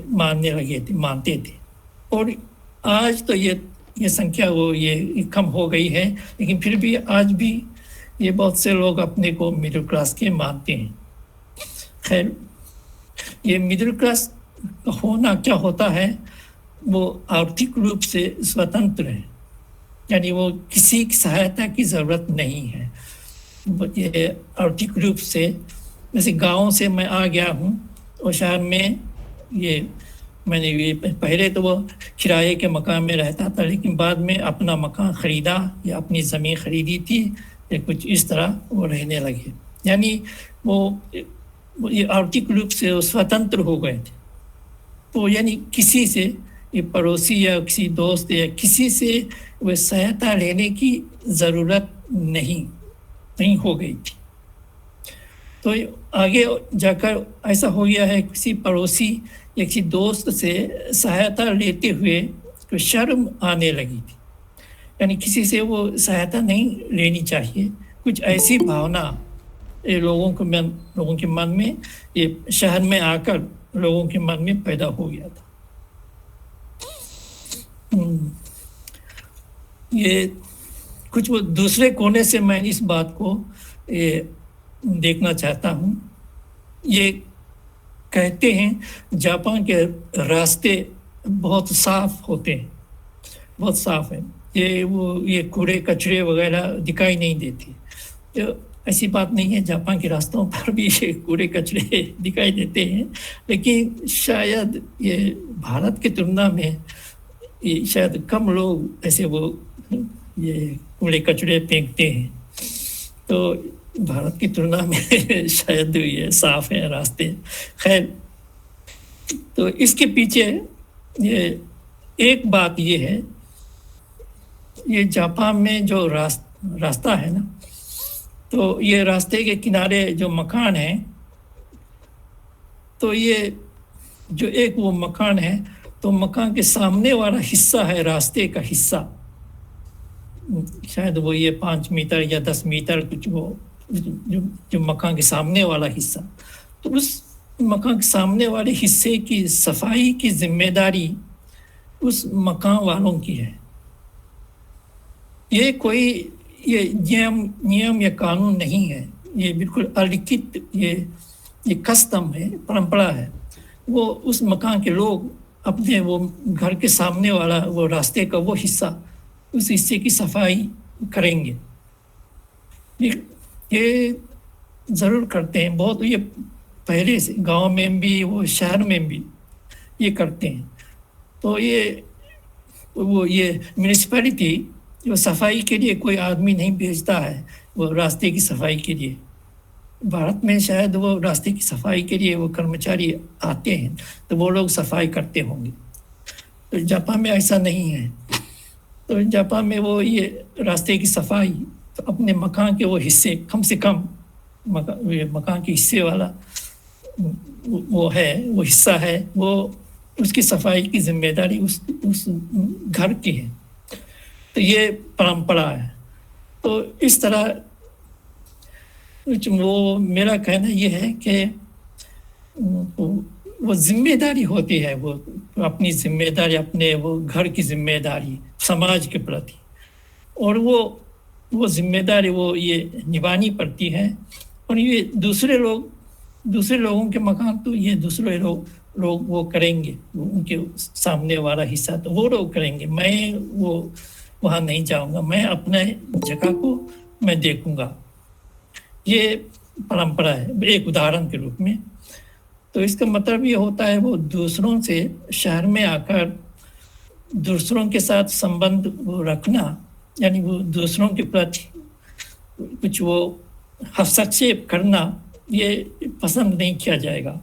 मानते थे। और आज तो ये संख्या वो ये कम हो गई है, लेकिन फिर भी आज भी ये बहुत से लोग अपने को मिडिल क्लास के मानते हैं। खैर, ये मिडिल क्लास होना क्या होता है, वो आर्थिक रूप से स्वतंत्र है, यानी वो किसी की सहायता की ज़रूरत नहीं है। ये आर्थिक रूप से, जैसे गांव से मैं आ गया हूँ और शहर में मैंने ये पहले तो वो किराए के मकान में रहता था, लेकिन बाद में अपना मकान ख़रीदा या अपनी ज़मीन ख़रीदी थी या कुछ इस तरह वो रहने लगे। यानी वो ये आर्थिक रूप से वो स्वतंत्र हो गए थे। तो यानी किसी से, ये पड़ोसी या किसी दोस्त या किसी से वो सहायता लेने की ज़रूरत नहीं हो गई थी। तो आगे जाकर ऐसा हो गया है, किसी पड़ोसी या किसी दोस्त से सहायता लेते हुए तो शर्म आने लगी थी। यानी किसी से वो सहायता नहीं लेनी चाहिए, कुछ ऐसी भावना ये लोगों के मन में, ये शहर में आकर लोगों के मन में पैदा हो गया था। ये कुछ वो दूसरे कोने से मैं इस बात को देखना चाहता हूँ। ये कहते हैं जापान के रास्ते बहुत साफ होते हैं, बहुत साफ है। ये कूड़े कचरे वगैरह दिखाई नहीं देती। तो ऐसी बात नहीं है, जापान के रास्तों पर भी ये कूड़े कचरे दिखाई देते हैं, लेकिन शायद ये भारत की तुलना में ये शायद कम लोग ऐसे वो ये कूड़े कचरे फेंकते हैं। तो भारत की तुलना में शायद ये साफ है रास्ते। खैर, तो इसके पीछे ये एक बात ये है, ये जापान में जो रास्ता है ना, तो ये रास्ते के किनारे जो मकान है, तो ये जो एक वो मकान है, तो मकान के सामने वाला हिस्सा है रास्ते का हिस्सा, शायद वो ये 5 मीटर या 10 मीटर कुछ वो जो मकान के सामने वाला हिस्सा, तो उस मकान के सामने वाले हिस्से की सफाई की जिम्मेदारी उस मकान वालों की है। ये कोई ये नियम या कानून नहीं है, ये बिल्कुल अलिखित ये कस्टम है, परंपरा है। वो उस मकान के लोग अपने वो घर के सामने वाला वो रास्ते का वो हिस्सा, उस हिस्से की सफाई करेंगे। ये ज़रूर करते हैं बहुत, ये पहले से गांव में भी वो शहर में भी ये करते हैं। तो ये म्यूनिसिपैलिटी जो सफाई के लिए कोई आदमी नहीं भेजता है वो रास्ते की सफाई के लिए। भारत में शायद वो रास्ते की सफाई के लिए वो कर्मचारी आते हैं, तो वो लोग सफाई करते होंगे। तो जापान में ऐसा नहीं है। तो जापान में वो ये रास्ते की सफाई तो अपने मकान के वो हिस्से, कम से कम मकान के हिस्से वाला वो हिस्सा है, वो उसकी सफाई की जिम्मेदारी उस घर की है। तो ये परंपरा है। तो इस तरह वो मेरा कहना ये है कि वो जिम्मेदारी होती है, वो अपनी जिम्मेदारी, अपने वो घर की जिम्मेदारी समाज के प्रति, और वो जिम्मेदारी वो ये निभानी पड़ती है। और ये दूसरे लोगों के मकान तो ये दूसरे लोग वो करेंगे, उनके सामने वाला हिस्सा तो वो लोग करेंगे। मैं वो वहाँ नहीं जाऊँगा, मैं अपने जगह को मैं देखूँगा। ये परंपरा है एक उदाहरण के रूप में। तो इसका मतलब ये होता है वो दूसरों से शहर में आकर दूसरों के साथ संबंध वो रखना, यानी वो दूसरों के प्रति कुछ वो हस्तक्षेप करना, ये पसंद नहीं किया जाएगा।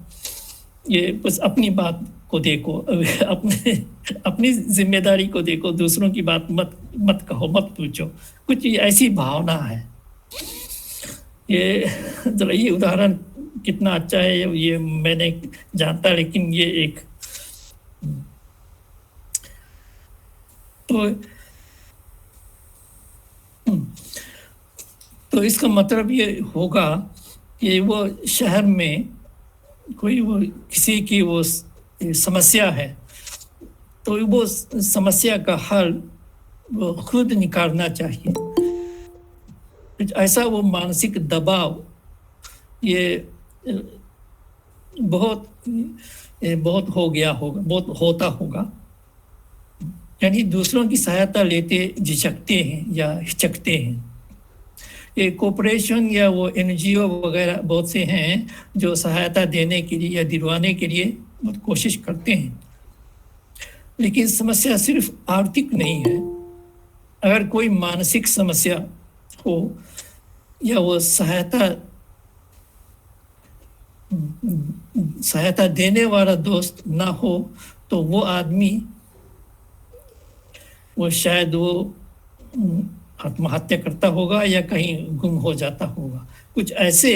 ये बस अपनी बात को देखो, अपनी जिम्मेदारी को देखो, दूसरों की बात मत कहो, मत पूछो, कुछ ऐसी भावना है। ये जरा ये उदाहरण कितना अच्छा है ये मैंने जानता, लेकिन ये एक तो इसका मतलब ये होगा कि वो शहर में कोई वो किसी की वो समस्या है तो वो समस्या का हल वो खुद निकालना चाहिए। ऐसा वो मानसिक दबाव ये बहुत हो गया होगा, बहुत होता होगा, यानी दूसरों की सहायता लेते झिझकते हैं या हिचकते हैं। ये कॉरपोरेशन या वो एनजीओ वगैरह बहुत से हैं जो सहायता देने के लिए या दिलवाने के लिए बहुत कोशिश करते हैं, लेकिन समस्या सिर्फ आर्थिक नहीं है। अगर कोई मानसिक समस्या हो या वो सहायता देने वाला दोस्त ना हो तो वो आदमी वो शायद वो आत्महत्या करता होगा या कहीं गुम हो जाता होगा। कुछ ऐसे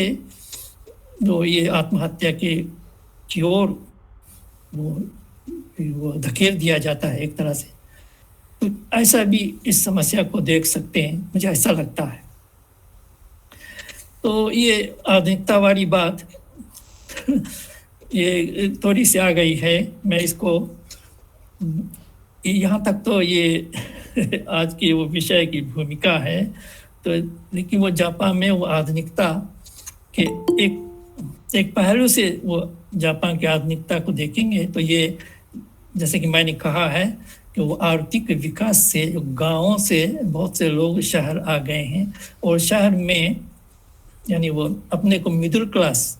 जो ये आत्महत्या की ओर वो धकेल दिया जाता है एक तरह से। तो ऐसा भी इस समस्या को देख सकते हैं, मुझे ऐसा लगता है। तो ये आधुनिकता वाली बात ये थोड़ी सी आ गई है। मैं इसको यहाँ तक तो ये आज की वो विषय की भूमिका है। तो लेकिन वो जापान में वो आधुनिकता के एक पहलू से वो जापान की आधुनिकता को देखेंगे तो ये जैसे कि मैंने कहा है कि वो आर्थिक विकास से गांवों से बहुत से लोग शहर आ गए हैं और शहर में यानी वो अपने को मिडिल क्लास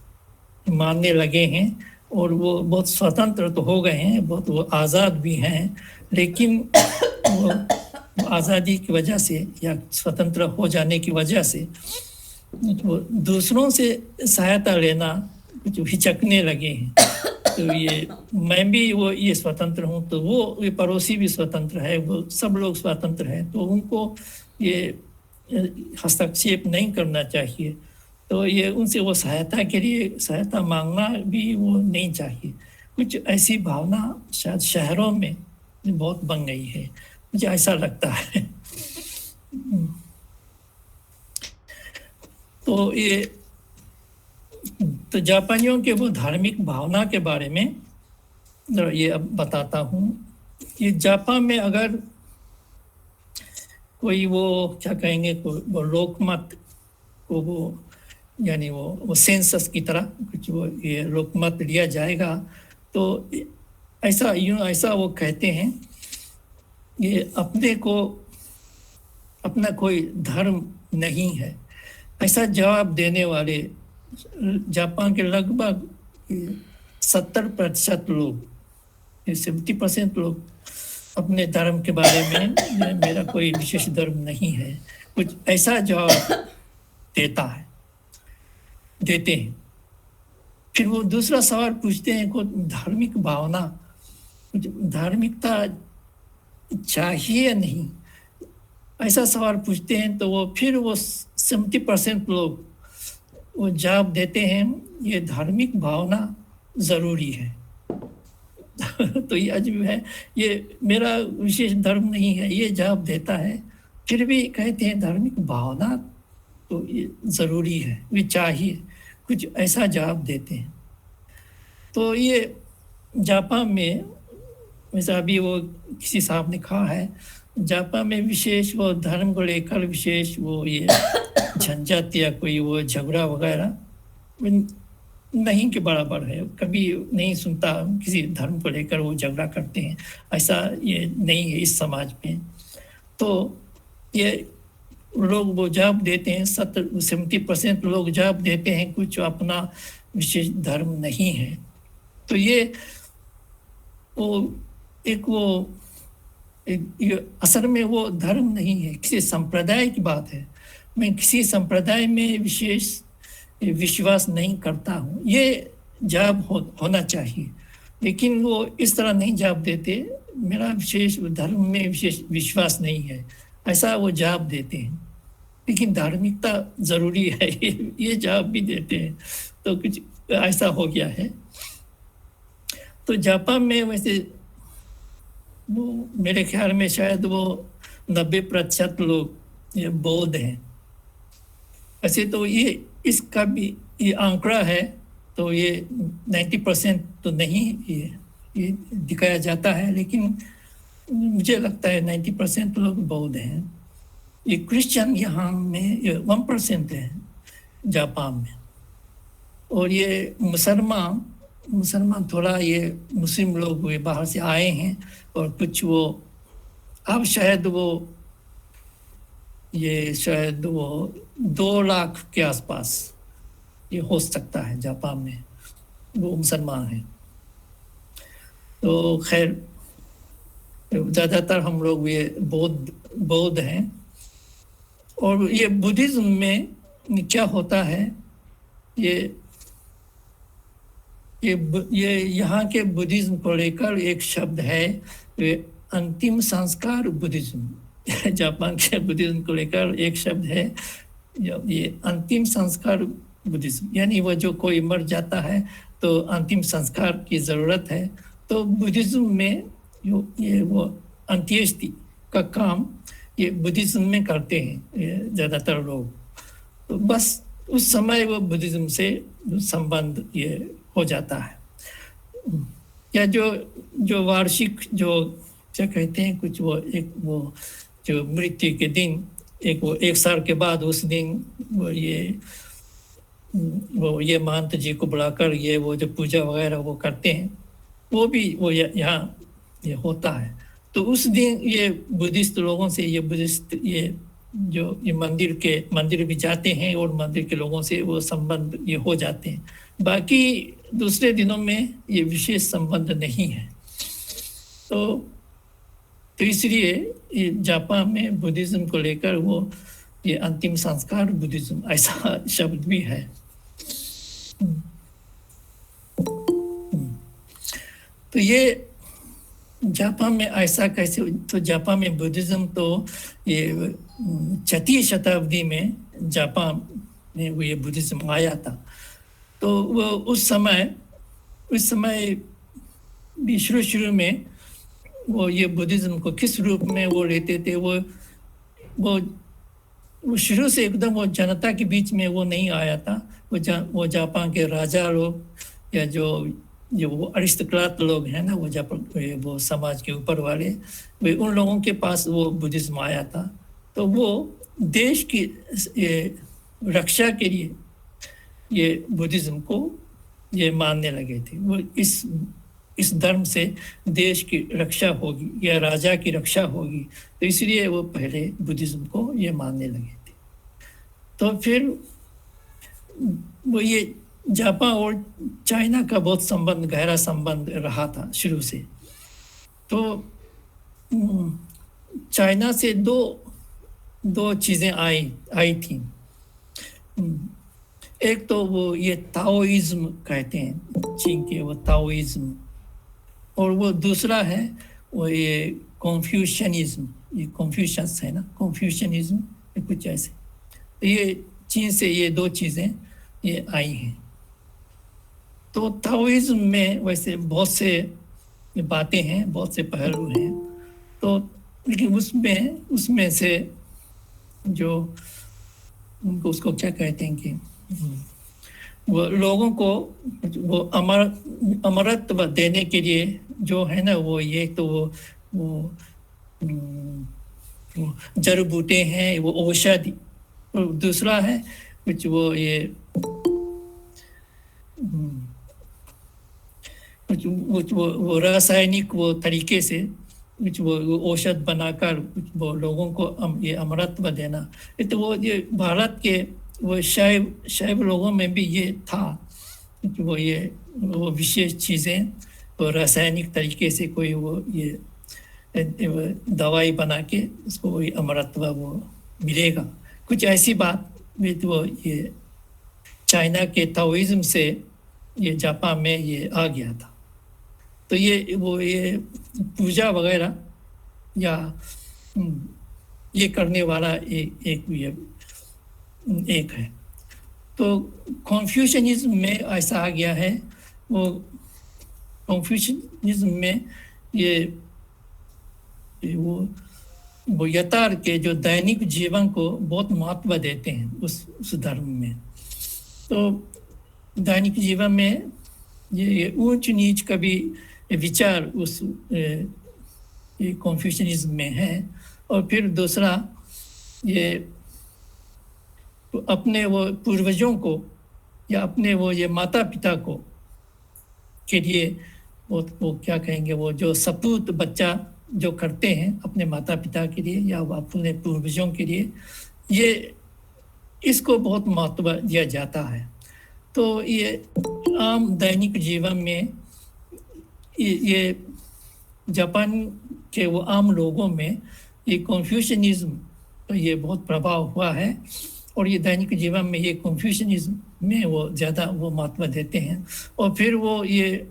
मानने लगे हैं और वो बहुत स्वतंत्र तो हो गए हैं, बहुत वो आज़ाद भी हैं, लेकिन वो आज़ादी की वजह से या स्वतंत्र हो जाने की वजह से वो दूसरों से सहायता लेना कुछ हिचकने लगे हैं। तो ये मैं भी वो ये स्वतंत्र हूँ तो वो ये पड़ोसी भी स्वतंत्र है, वो सब लोग स्वतंत्र हैं, तो उनको ये हस्तक्षेप नहीं करना चाहिए। तो ये उनसे वो सहायता के लिए सहायता मांगना भी वो नहीं चाहिए। कुछ ऐसी भावना शायद शहरों में बहुत बन गई है, मुझे ऐसा लगता है। तो ये तो जापानियों के वो धार्मिक भावना के बारे में ये अब बताता हूँ। ये जापान में अगर कोई वो क्या कहेंगे वो लोकमत को वो यानी वो सेंसस की तरह कुछ वो ये लोकमत लिया जाएगा तो ऐसा वो कहते हैं ये अपना कोई धर्म नहीं है। ऐसा जवाब देने वाले जापान के लगभग 70% लोग 70% लोग अपने धर्म के बारे में मेरा कोई विशेष धर्म नहीं है कुछ ऐसा जवाब देते हैं। फिर वो दूसरा सवाल पूछते हैं को धार्मिक भावना कुछ धार्मिकता चाहिए या नहीं, ऐसा सवाल पूछते हैं तो वो फिर वो 70% लोग वो जवाब देते हैं ये धार्मिक भावना ज़रूरी है। तो ये अजीब है, ये मेरा विशेष धर्म नहीं है, ये जवाब देता है, फिर भी कहते हैं धार्मिक भावना तो ये ज़रूरी है, ये चाहिए, कुछ ऐसा जवाब देते हैं। तो ये जापान में वैसा अभी वो किसी साहब ने कहा है जापान में विशेष वो धर्म को लेकर विशेष वो ये झंझट या कोई वो झगड़ा वगैरह नहीं के बराबर है। कभी नहीं सुनता किसी धर्म को लेकर वो झगड़ा करते हैं, ऐसा ये नहीं है इस समाज में। तो ये लोग वो जवाब देते हैं 70% लोग जवाब देते हैं कुछ अपना विशेष धर्म नहीं है। तो ये असल में वो धर्म नहीं है, किसी संप्रदाय की बात है। मैं किसी संप्रदाय में विशेष विश्वास नहीं करता हूँ, ये जवाब होना चाहिए, लेकिन वो इस तरह नहीं जवाब देते मेरा विशेष धर्म में विशेष विश्वास नहीं है, ऐसा वो जवाब देते हैं। लेकिन धार्मिकता जरूरी है, ये जवाब भी देते हैं। तो कुछ ऐसा हो गया है। तो जापान में वैसे वो मेरे ख्याल में शायद वो 90% लोग ये बौद्ध हैं। वैसे तो ये इसका भी ये आंकड़ा है, तो ये 90% तो नहीं ये दिखाया जाता है, लेकिन मुझे लगता है 90% लोग बौद्ध हैं। ये क्रिश्चियन यहाँ में 1% है जापान में। और ये मुसलमान थोड़ा ये मुस्लिम लोग हुए बाहर से आए हैं, और कुछ वो अब शायद वो 2 लाख के आसपास ये हो सकता है जापान में वो मुसलमान हैं। तो खैर ज़्यादातर हम लोग ये बौद्ध हैं। और ये बुद्धिज्म में क्या होता है, ये यहाँ के बुद्धिज्म को लेकर एक शब्द है, ये अंतिम संस्कार बुद्धिज्म। जापान के बुद्धिज्म को लेकर एक शब्द है, ये अंतिम संस्कार बुद्धिज्म, यानी वो जो कोई मर जाता है तो अंतिम संस्कार की ज़रूरत है। तो बुद्धिज्म में ये वो अंत्येष्टि का काम ये बुद्धिज्म में करते हैं ज़्यादातर लोग। तो बस उस समय वो बुद्धिज्म से संबंध ये हो जाता है। या जो वार्षिक जो क्या कहते हैं कुछ वो जो मृत्यु के दिन एक साल के बाद उस दिन वो ये महंत जी को बुलाकर ये वो जो पूजा वगैरह वो करते हैं, वो भी वो यहाँ ये होता है। तो उस दिन ये बुद्धिस्ट लोगों से ये मंदिर भी जाते हैं, और मंदिर के लोगों से वो संबंध ये हो जाते हैं। बाकी दूसरे दिनों में ये विशेष संबंध नहीं है। तो इसलिए ये जापान में बुद्धिज्म को लेकर वो ये अंतिम संस्कार बुद्धिज्म ऐसा शब्द भी है। तो ये जापान में ऐसा कैसे, तो जापान में बुद्धिज्म तो ये 6वीं शताब्दी में जापान में वो ये बुद्धिज्म आया था। तो वो उस समय भी शुरू में वो ये बुद्धिज्म को किस रूप में वो लेते थे, वो शुरू से एकदम वो जनता के बीच में वो नहीं आया था। वो जापान के राजा लोग या जो वो अरिस्टोक्रेट लोग हैं ना, वो समाज के ऊपर वाले, वे उन लोगों के पास वो बुद्धिज्म आया था। तो वो देश की रक्षा के लिए ये बुद्धिज्म को ये मानने लगे थे। वो इस धर्म से देश की रक्षा होगी या राजा की रक्षा होगी, तो इसलिए वो पहले बुद्धिज्म को ये मानने लगे थे। तो फिर वो ये जापान और चाइना का बहुत गहरा संबंध रहा था शुरू से। तो चाइना से दो चीज़ें आई थी। एक तो वो ये ताओइज्म कहते हैं चीन के, वो ताओइज्म, और वो दूसरा है वो ये कन्फ्यूशनिज्म। ये कन्फ्यूशंस है ना, कन्फ्यूशनिज्म कुछ ऐसे। तो ये चीन से ये 2 चीज़ें ये आई हैं। तो ताओइज्म में वैसे बहुत से बातें हैं, बहुत से पहलू हैं। तो लेकिन उसमें से जो उनको उसको क्या कहते हैं कि वो लोगों को वो अमरत्व देने के लिए जो है ना, वो ये तो वो जड़ बूटे हैं, वो औषधि। और दूसरा है कुछ वो रासायनिक वो तरीके से कुछ वो औषध बनाकर वो लोगों को ये अमरत्व देना। तो वो ये भारत के वो शैव लोगों में भी ये था, वो विशेष चीज़ें वो रासायनिक तरीके से कोई वो ये दवाई बना के उसको वही अमरत्व वो मिलेगा, कुछ ऐसी बात भी। तो वो ये चाइना के ताओइज्म से ये जापान में ये आ गया था। तो ये पूजा वगैरह या ये करने वाला एक एक है। तो कॉन्फ्यूशनिज्म में ऐसा आ गया है, वो कॉन्फ्यूशनिज्म में वो यथार्थ के जो दैनिक जीवन को बहुत महत्व देते हैं उस धर्म में। तो दैनिक जीवन में ये ऊंच नीच का भी विचार उस ये कॉन्फ्यूशनिज्म में है। और फिर दूसरा ये अपने वो पूर्वजों को या अपने वो ये माता पिता को के लिए वो क्या कहेंगे, वो जो सपूत बच्चा जो करते हैं अपने माता पिता के लिए या अपने पूर्वजों के लिए, ये इसको बहुत महत्व दिया जाता है। तो ये आम दैनिक जीवन में ये जापान के वो आम लोगों में ये कॉन्फ्यूशनिज्म तो ये बहुत प्रभाव हुआ है। और ये दैनिक जीवन में ये कॉन्फ्यूशनिज्म में वो ज़्यादा वो महत्व देते हैं। और फिर वो ये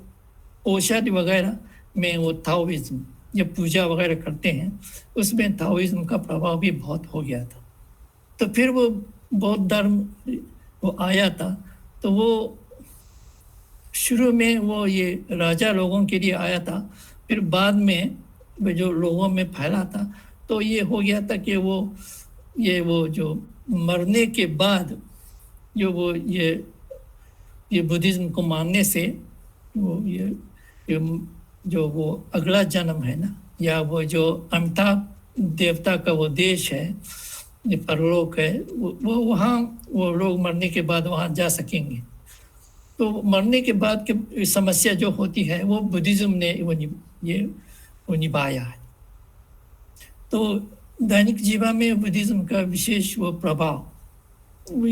औषधि वगैरह में वो ताओइज्म ये पूजा वगैरह करते हैं, उसमें ताओइज्म का प्रभाव भी बहुत हो गया था। तो फिर वो बौद्ध धर्म वो आया था, तो वो शुरू में वो ये राजा लोगों के लिए आया था, फिर बाद में वो जो लोगों में फैला था, तो ये हो गया था कि वो जो मरने के बाद जो वो ये बुद्धिज्म को मानने से वो ये जो वो अगला जन्म है ना, या वो जो अमिताभ देवता का वो देश है, ये परलोक है, वो वहाँ वो लोग मरने के बाद वहाँ जा सकेंगे। तो मरने के बाद की समस्या जो होती है वो बुद्धिज्म ने वो निभाया है। तो दैनिक जीवन में बुद्धिज्म का विशेष वो प्रभाव वो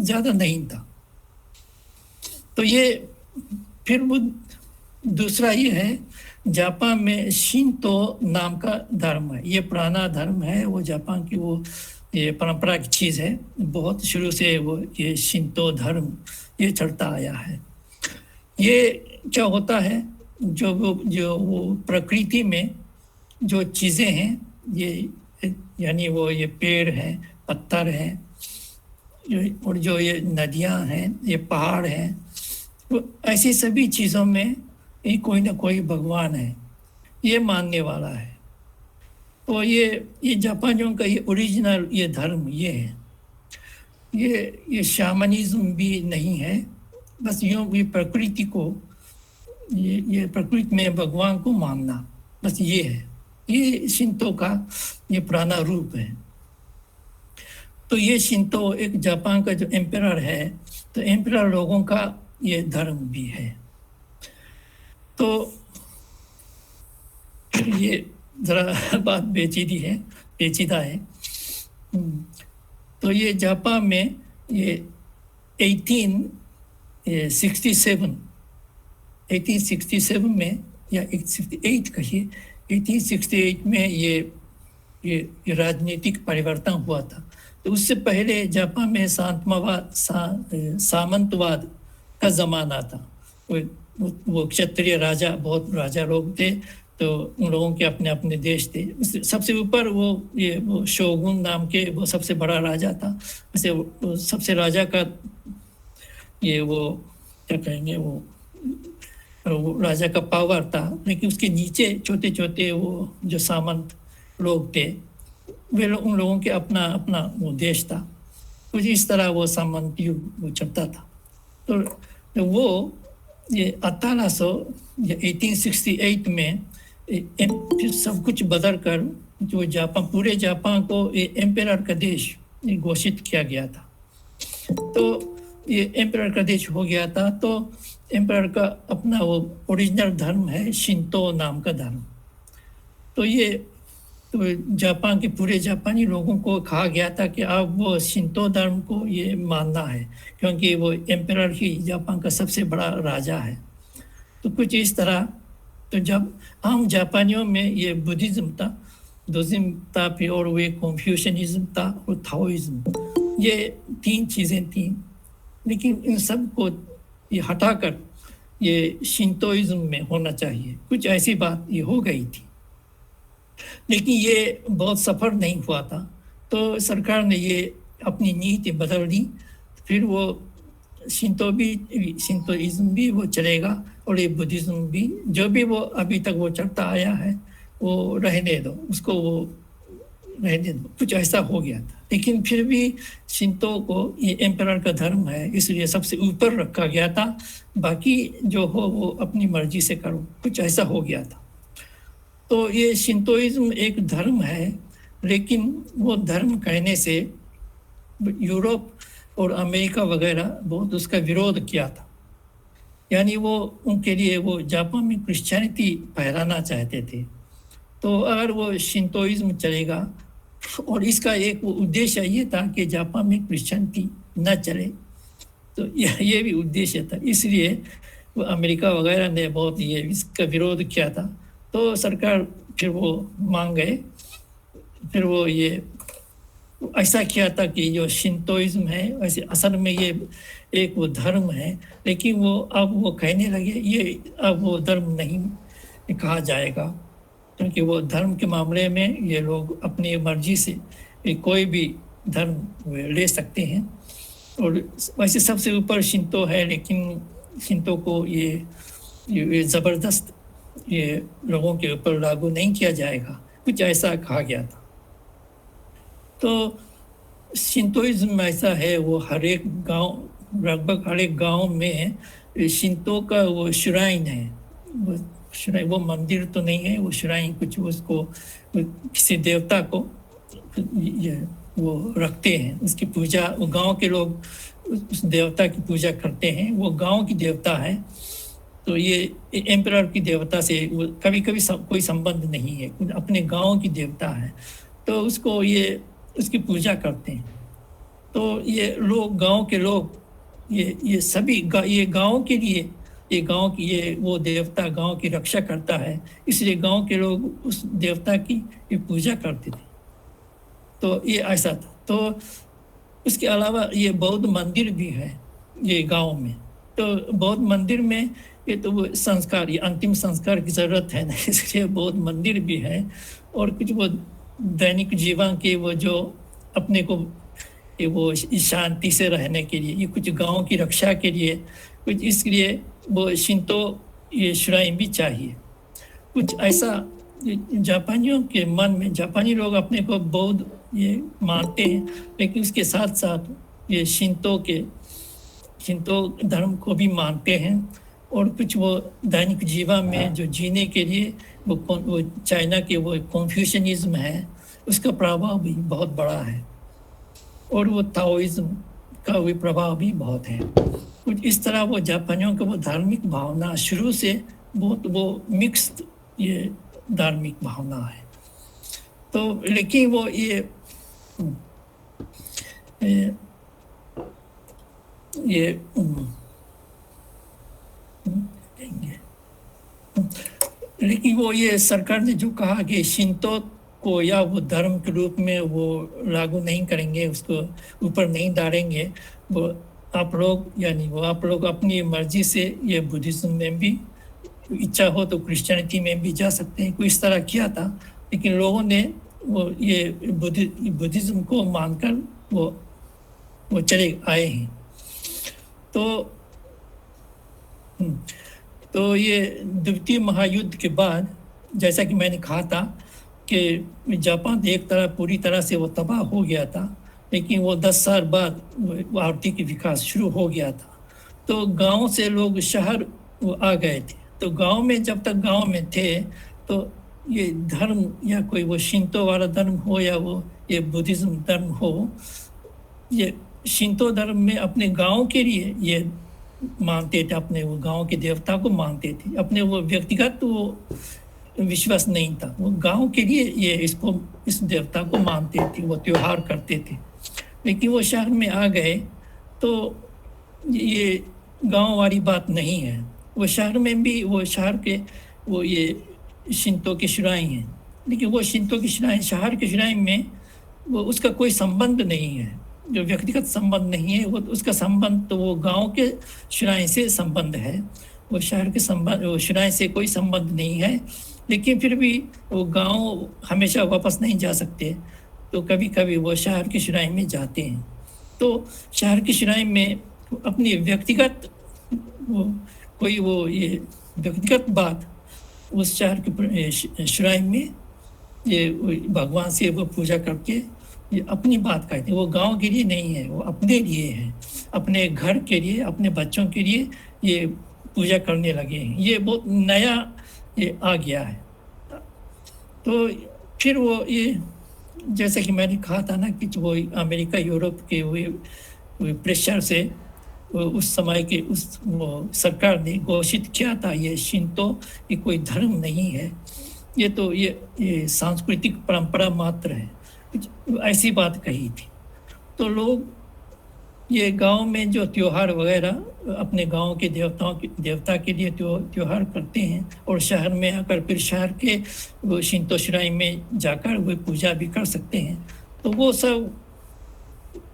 ज़्यादा नहीं था। तो ये फिर वो दूसरा ये है, जापान में शिंतो नाम का धर्म है, ये पुराना धर्म है, वो जापान की वो ये परंपरा की चीज़ है, बहुत शुरू से वो ये शिंतो धर्म ये चलता आया है। ये क्या होता है, जो वो प्रकृति में जो चीज़ें हैं, ये यानी वो ये पेड़ हैं, पत्थर हैं, और जो ये नदियाँ हैं, ये पहाड़ हैं, वो ऐसी सभी चीज़ों में ये कोई ना कोई भगवान है, ये मानने वाला है। तो ये जापानियों का ये ओरिजिनल ये धर्म ये है। ये शामनिज्म भी नहीं है, बस यूँ भी प्रकृति को ये प्रकृति में भगवान को मानना, बस ये है। ये शिंतो का ये पुराना रूप है। तो ये शिंतो एक जापान का जो एम्परर है, तो एम्परर लोगों का ये धर्म भी है। तो ये ज़रा बात पेचीदा है। तो ये जापान में ये 1867 में या 1868 कहिए, 1868 में ये राजनीतिक परिवर्तन हुआ था। तो उससे पहले जापान में सामंतवाद का ज़माना था। वो क्षत्रिय राजा, बहुत राजा लोग थे, तो उन लोगों के अपने अपने देश थे। सबसे ऊपर वो शोगुन नाम के वो सबसे बड़ा राजा था। वैसे वो सबसे राजा का ये वो क्या कहेंगे, वो राजा का पावर था, लेकिन उसके नीचे छोटे छोटे वो जो सामंत लोग थे, वे उन लोगों के अपना अपना वो देश था। कुछ इस तरह वो सामंत युग वो चलता था। तो वो ये 1868 में फिर सब कुछ बदल कर जो जापान, पूरे जापान को ये एम्परर का देश घोषित किया गया था। तो ये एम्परर का देश हो गया था। तो एम्परर का अपना वो ओरिजिनल धर्म है शिंतो नाम का धर्म। तो जापान के पूरे जापानी लोगों को कहा गया था कि आप वो शिंतो धर्म को ये मानना है, क्योंकि वो एम्परर ही जापान का सबसे बड़ा राजा है। तो कुछ इस तरह, तो जब आम जापानियों में ये बुद्धिज़्म था फिर और वे कॉन्फ्यूशनिज्म था और थाओइज्म, ये तीन चीज़ें थीं। लेकिन इन सब को ये हटाकर ये शिंतोइज्म में होना चाहिए, कुछ ऐसी बात ये हो गई थी। लेकिन ये बहुत सफल नहीं हुआ था। तो सरकार ने ये अपनी नीति बदल दी, फिर वो शिंतोइज्म भी वो चलेगा और ये बुद्धिज्म भी, जो भी वो अभी तक वो चलता आया है वो रहने दो, उसको वो रहने दो, कुछ ऐसा हो गया था। लेकिन फिर भी शिंतो को ये एम्परर का धर्म है इसलिए सबसे ऊपर रखा गया था, बाकी जो हो वो अपनी मर्जी से करो, कुछ ऐसा हो गया था। तो ये शिंतोइज्म एक धर्म है, लेकिन वो धर्म कहने से यूरोप और अमेरिका वगैरह बहुत उसका विरोध किया था। यानी वो उनके लिए वो जापान में क्रिश्चियनिटी फैलाना चाहते थे। तो अगर वो शिंतोइज्म चलेगा, और इसका एक वो उद्देश्य ये था कि जापान में क्रिश्चियनिटी न चले, तो ये भी उद्देश्य था। इसलिए वो अमेरिका वगैरह ने बहुत ये इसका विरोध किया था। तो सरकार फिर वो मान गए, फिर वो ये ऐसा किया था कि जो शिंतोइज्म है वैसे असल में ये एक वो धर्म है, लेकिन वो अब वो कहने लगे ये अब वो धर्म नहीं कहा जाएगा, क्योंकि वो धर्म के मामले में ये लोग अपनी मर्जी से कोई भी धर्म ले सकते हैं। और वैसे सबसे ऊपर शिंतो है, लेकिन शिंतो को ये ज़बरदस्त ये लोगों के ऊपर लागू नहीं किया जाएगा, कुछ ऐसा कहा गया था। तो शिंतोइज्म ऐसा है, वो हर एक गांव, लगभग हर एक गांव में शिंतो का वो श्राइन है। वो मंदिर तो नहीं है, वो श्राइन कुछ उसको किसी देवता को वो रखते हैं, उसकी पूजा, वो गांव के लोग उस देवता की पूजा करते हैं, वो गांव की देवता है। तो ये एम्परर की देवता से कभी कभी कोई संबंध नहीं है, अपने गांव की देवता है, तो उसको ये उसकी पूजा करते हैं। तो ये लोग, गांव के लोग, ये सभी ये गांव के लिए, ये गांव की ये वो देवता गांव की रक्षा करता है, इसलिए गांव के लोग उस देवता की ये पूजा करते थे। तो ये ऐसा था। तो उसके अलावा ये बौद्ध मंदिर भी है ये गांव में। तो बौद्ध मंदिर में ये तो वो संस्कार, ये अंतिम संस्कार की ज़रूरत है ना, इसलिए बौद्ध मंदिर भी है। और कुछ वो दैनिक जीवन के वो जो अपने को ये वो शांति से रहने के लिए, ये कुछ गांव की रक्षा के लिए, कुछ इसलिए वो शिंतो ये श्राइन भी चाहिए। कुछ ऐसा जापानियों के मन में, जापानी लोग अपने को बौद्ध ये मानते हैं, लेकिन उसके साथ साथ ये शिंतो धर्म को भी मानते हैं। और कुछ वो दैनिक जीवन में जो जीने के लिए वो चाइना के वो कन्फ्यूशनिज्म है, उसका प्रभाव भी बहुत बड़ा है। और वो ताओइज्म का भी प्रभाव भी बहुत है। कुछ इस तरह वो जापानियों का वो धार्मिक भावना शुरू से बहुत वो मिक्स्ड ये धार्मिक भावना है। तो लेकिन वो लेकिन वो ये सरकार ने जो कहा कि शिंतो को या वो धर्म के रूप में वो लागू नहीं करेंगे, उसको ऊपर नहीं डालेंगे, वो आप लोग यानी वो आप लोग अपनी मर्जी से ये बुद्धिज्म में भी इच्छा हो तो क्रिश्चियनिटी में भी जा सकते हैं, कोई इस तरह किया था। लेकिन लोगों ने वो ये बुद्धिज्म को मानकर वो चले आए हैं। तो ये द्वितीय महायुद्ध के बाद, जैसा कि मैंने कहा था कि जापान एक तरह पूरी तरह से वो तबाह हो गया था, लेकिन वो 10 साल बाद वो आर्थिक विकास शुरू हो गया था। तो गांव से लोग शहर वो आ गए थे। तो गांव में जब तक गांव में थे तो ये धर्म या कोई वो शिंतो वाला धर्म हो या वो ये बुद्धिज्म धर्म हो, ये शिंतो धर्म में अपने गांव के लिए ये मानते थे, अपने वो गांव के देवता को मानते थे, अपने वो व्यक्तिगत वो विश्वास नहीं था, वो गांव के लिए ये इस देवता को मानते थे, वो त्योहार करते थे। लेकिन वो शहर में आ गए तो ये गांव वाली बात नहीं है। वो शहर में भी वो शहर के वो ये शिंतो के श्राइन हैं, लेकिन वो शिंतो के श्राइन शहर के श्राइन में वो उसका कोई संबंध नहीं है, जो व्यक्तिगत संबंध नहीं है, वो उसका संबंध तो वो गांव के श्राइन से संबंध है, वो शहर के संबंध वो श्राइन से कोई संबंध नहीं है। लेकिन फिर भी वो गांव हमेशा वापस नहीं जा सकते, तो कभी कभी वो शहर के श्राइन में जाते हैं। तो शहर की श्राइन में अपनी व्यक्तिगत ये व्यक्तिगत बात उस शहर के श्राइन में ये भगवान से वो पूजा करके ये अपनी बात कहते हैं। वो गांव के लिए नहीं है, वो अपने लिए है, अपने घर के लिए, अपने बच्चों के लिए ये पूजा करने लगे हैं। ये बहुत नया ये आ गया है। तो फिर वो ये जैसे कि मैंने कहा था ना कि वो अमेरिका यूरोप के वो प्रेशर से उस समय के वो सरकार ने घोषित किया था ये शिंतो ये कोई धर्म नहीं है, ये तो ये सांस्कृतिक परंपरा मात्र है, ऐसी बात कही थी। तो लोग ये गांव में जो त्योहार वगैरह अपने गांव के देवता के लिए त्योहार करते हैं और शहर में आकर फिर शहर के वो शिंतो श्राइन में जाकर वो पूजा भी कर सकते हैं। तो वो सब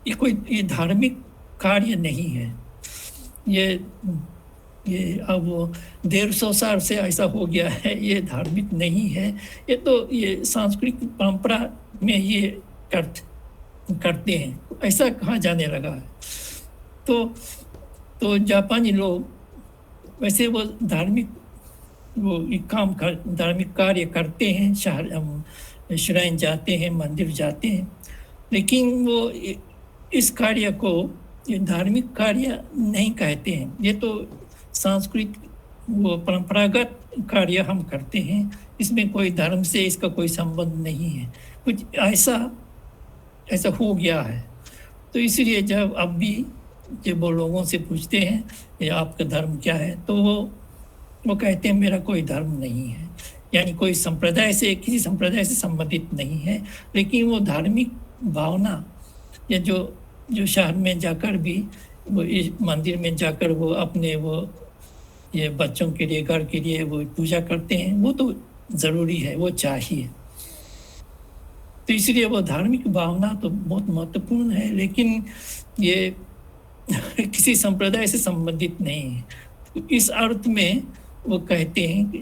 ये कोई धार्मिक कार्य नहीं है। ये अब वो 150 साल से ऐसा हो गया है, ये धार्मिक नहीं है। ये तो ये सांस्कृतिक परंपरा में ये करते हैं, ऐसा कहा जाने लगा है। तो जापानी लोग वैसे वो धार्मिक धार्मिक कार्य करते हैं, शहर श्राइन जाते हैं, मंदिर जाते हैं, लेकिन वो इस कार्य को ये धार्मिक कार्य नहीं कहते हैं। ये तो सांस्कृतिक वो परंपरागत कार्य हम करते हैं, इसमें कोई धर्म से इसका कोई संबंध नहीं है। कुछ ऐसा हो गया है। तो इसलिए जब वो लोगों से पूछते हैं ये आपका धर्म क्या है, तो वो कहते हैं मेरा कोई धर्म नहीं है, यानी कोई संप्रदाय से किसी संप्रदाय से संबंधित नहीं है। लेकिन वो धार्मिक भावना या जो शहर में जाकर भी वो इस मंदिर में जाकर वो अपने वो ये बच्चों के लिए घर के लिए वो पूजा करते हैं, वो तो ज़रूरी है, वो चाहिए। तो इसलिए वो धार्मिक भावना तो बहुत महत्वपूर्ण है, लेकिन ये किसी संप्रदाय से संबंधित नहीं है। तो इस अर्थ में वो कहते हैं कि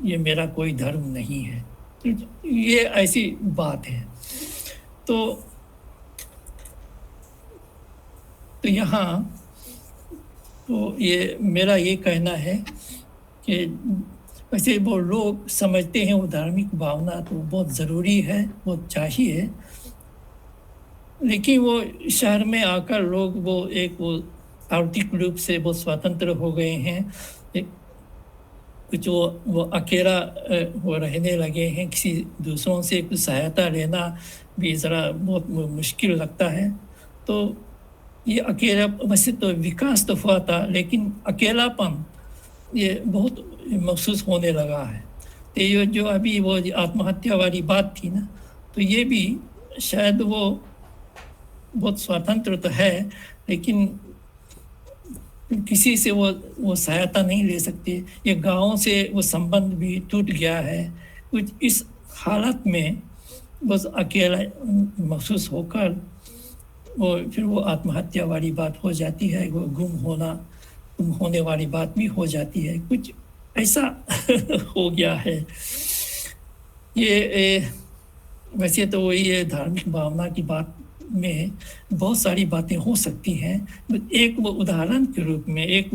ये मेरा कोई धर्म नहीं है। तो ये ऐसी बात है। तो यहाँ तो ये मेरा ये कहना है कि वैसे वो लोग समझते हैं वो धार्मिक भावना तो बहुत ज़रूरी है, वो चाहिए, लेकिन वो शहर में आकर लोग वो आर्थिक रूप से वो स्वतंत्र हो गए हैं। कुछ वो अकेला वो रहने लगे हैं, किसी दूसरों से कुछ सहायता लेना भी ज़रा बहुत मुश्किल लगता है। तो ये अकेला वैसे तो विकास तो हुआ था, लेकिन अकेलापन ये बहुत महसूस होने लगा है। तो ये जो अभी वो आत्महत्या वाली बात थी ना, तो ये भी शायद वो बहुत स्वतंत्र तो है, लेकिन किसी से वो सहायता नहीं ले सकते। ये गाँव से वो संबंध भी टूट गया है। कुछ इस हालत में बस अकेला महसूस होकर फिर वो आत्महत्या वाली बात हो जाती है, वो गुम होने वाली बात भी हो जाती है। कुछ ऐसा हो गया है। ये वैसे तो वही है, धार्मिक भावना की बात में बहुत सारी बातें हो सकती हैं। एक वो उदाहरण के रूप में एक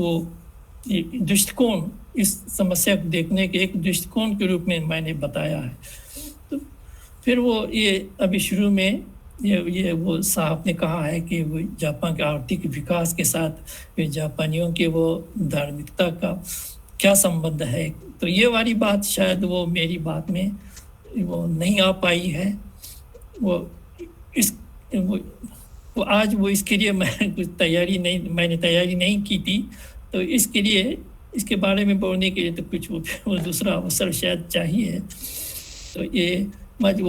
दृष्टिकोण, इस समस्या को देखने के एक दृष्टिकोण के रूप में मैंने बताया है। तो फिर वो ये अभी शुरू में ये वो साहब ने कहा है कि वो जापान के आर्थिक विकास के साथ जापानियों के वो धार्मिकता का क्या संबंध है। तो ये वाली बात शायद वो मेरी बात में वो नहीं आ पाई है। आज वो इसके लिए मैंने तैयारी नहीं की थी, तो इसके लिए इसके बारे में बोलने के लिए तो कुछ वो दूसरा अवसर शायद चाहिए। तो आज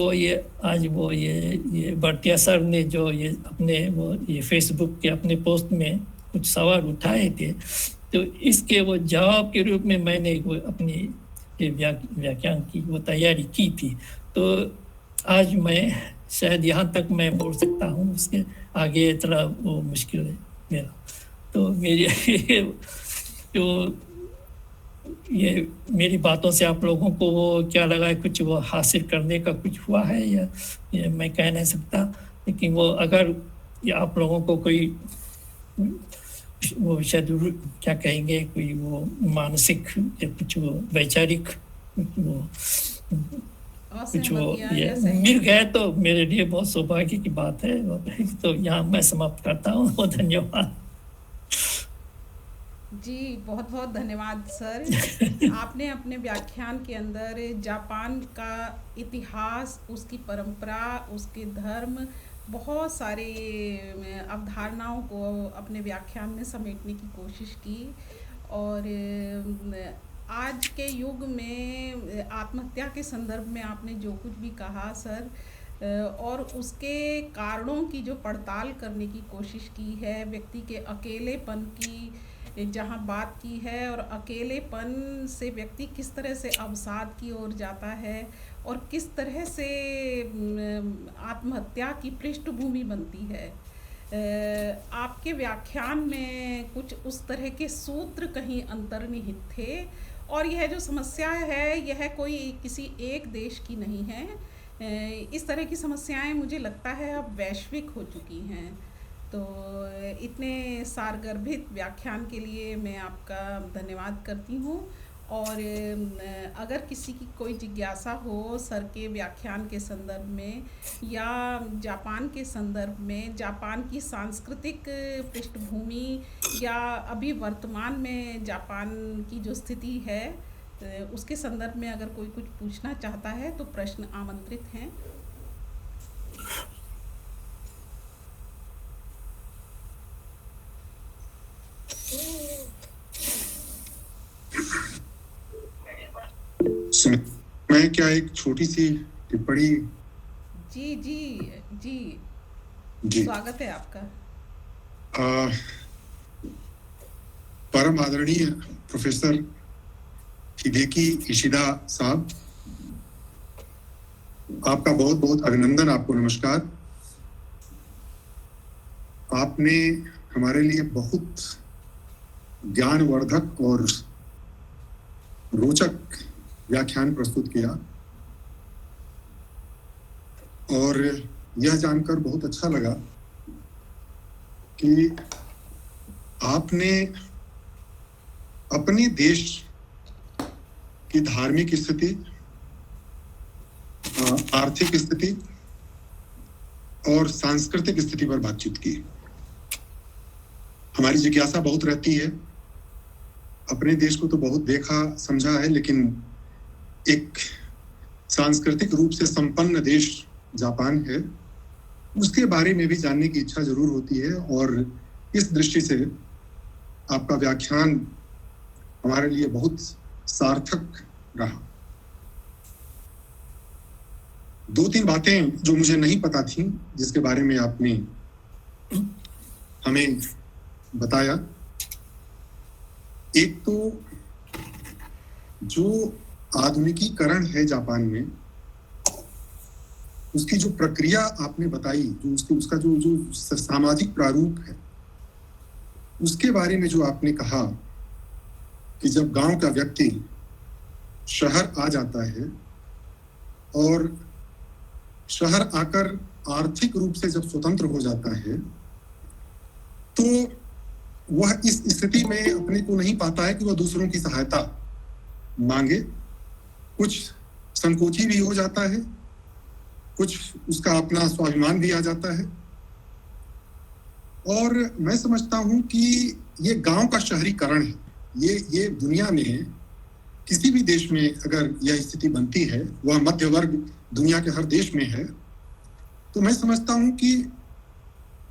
ये भटिया सर ने जो ये अपने ये फेसबुक के अपने पोस्ट में कुछ सवाल उठाए थे, तो इसके वो जवाब के रूप में मैंने वो अपनी ये व्याख्यान की वो तैयारी की थी। तो आज मैं शायद यहाँ तक मैं बोल सकता हूँ, उसके आगे इतना वो मुश्किल है मेरा। तो मेरी बातों से आप लोगों को वो क्या लगा है, कुछ वो हासिल करने का कुछ हुआ है या मैं कह नहीं सकता। लेकिन वो अगर या आप लोगों को कोई वो शायद क्या कहेंगे, कोई वो मानसिक या कुछ वो वैचारिक वो कुछ वो ये मिल गए तो मेरे लिए बहुत सौभाग्य की बात है। तो यहाँ मैं समाप्त करता हूँ। धन्यवाद जी, बहुत बहुत धन्यवाद सर। आपने अपने व्याख्यान के अंदर जापान का इतिहास, उसकी परंपरा, उसके धर्म, बहुत सारे अवधारणाओं को अपने व्याख्यान में समेटने की कोशिश की। और आज के युग में आत्महत्या के संदर्भ में आपने जो कुछ भी कहा सर, और उसके कारणों की जो पड़ताल करने की कोशिश की है, व्यक्ति के अकेलेपन की जहाँ बात की है, और अकेलेपन से व्यक्ति किस तरह से अवसाद की ओर जाता है और किस तरह से आत्महत्या की पृष्ठभूमि बनती है। आपके व्याख्यान में कुछ उस तरह के सूत्र कहीं अंतर्निहित थे, और यह जो समस्या है यह कोई किसी एक देश की नहीं है। इस तरह की समस्याएं मुझे लगता है अब वैश्विक हो चुकी हैं। तो इतने सारगर्भित व्याख्यान के लिए मैं आपका धन्यवाद करती हूँ। और अगर किसी की कोई जिज्ञासा हो सर के व्याख्यान के संदर्भ में या जापान के संदर्भ में, जापान की सांस्कृतिक पृष्ठभूमि या अभी वर्तमान में जापान की जो स्थिति है उसके संदर्भ में अगर कोई कुछ पूछना चाहता है तो प्रश्न आमंत्रित हैं। मैं क्या एक छोटी सी टिप्पणी? जी जी जी जी, स्वागत है आपका। परम आदरणीय प्रोफेसर हिदेकी इशिदा साहब, आपका बहुत बहुत अभिनंदन, आपको नमस्कार। आपने हमारे लिए बहुत ज्ञानवर्धक और रोचक व्याख्यान प्रस्तुत किया, और यह जानकर बहुत अच्छा लगा कि आपने अपने देश की धार्मिक स्थिति, आर्थिक स्थिति और सांस्कृतिक स्थिति पर बातचीत की। हमारी जिज्ञासा बहुत रहती है, अपने देश को तो बहुत देखा समझा है, लेकिन एक सांस्कृतिक रूप से संपन्न देश जापान है, उसके बारे में भी जानने की इच्छा जरूर होती है। और इस दृष्टि से आपका व्याख्यान हमारे लिए बहुत सार्थक रहा। दो तीन बातें जो मुझे नहीं पता थी, जिसके बारे में आपने हमें बताया। एक तो जो आधुनिकीकरण है जापान में, उसकी जो प्रक्रिया आपने बताई, जो उसका जो सामाजिक प्रारूप है, उसके बारे में जो आपने कहा कि जब गांव का व्यक्ति शहर आ जाता है और शहर आकर आर्थिक रूप से जब स्वतंत्र हो जाता है, तो वह इस स्थिति में अपने को नहीं पाता है कि वह दूसरों की सहायता मांगे। कुछ संकोची भी हो जाता है, कुछ उसका अपना स्वाभिमान भी आ जाता है। और मैं समझता हूं कि ये गांव का शहरीकरण है। ये दुनिया में किसी भी देश में अगर यह स्थिति बनती है, वह मध्य वर्ग दुनिया के हर देश में है, तो मैं समझता हूं कि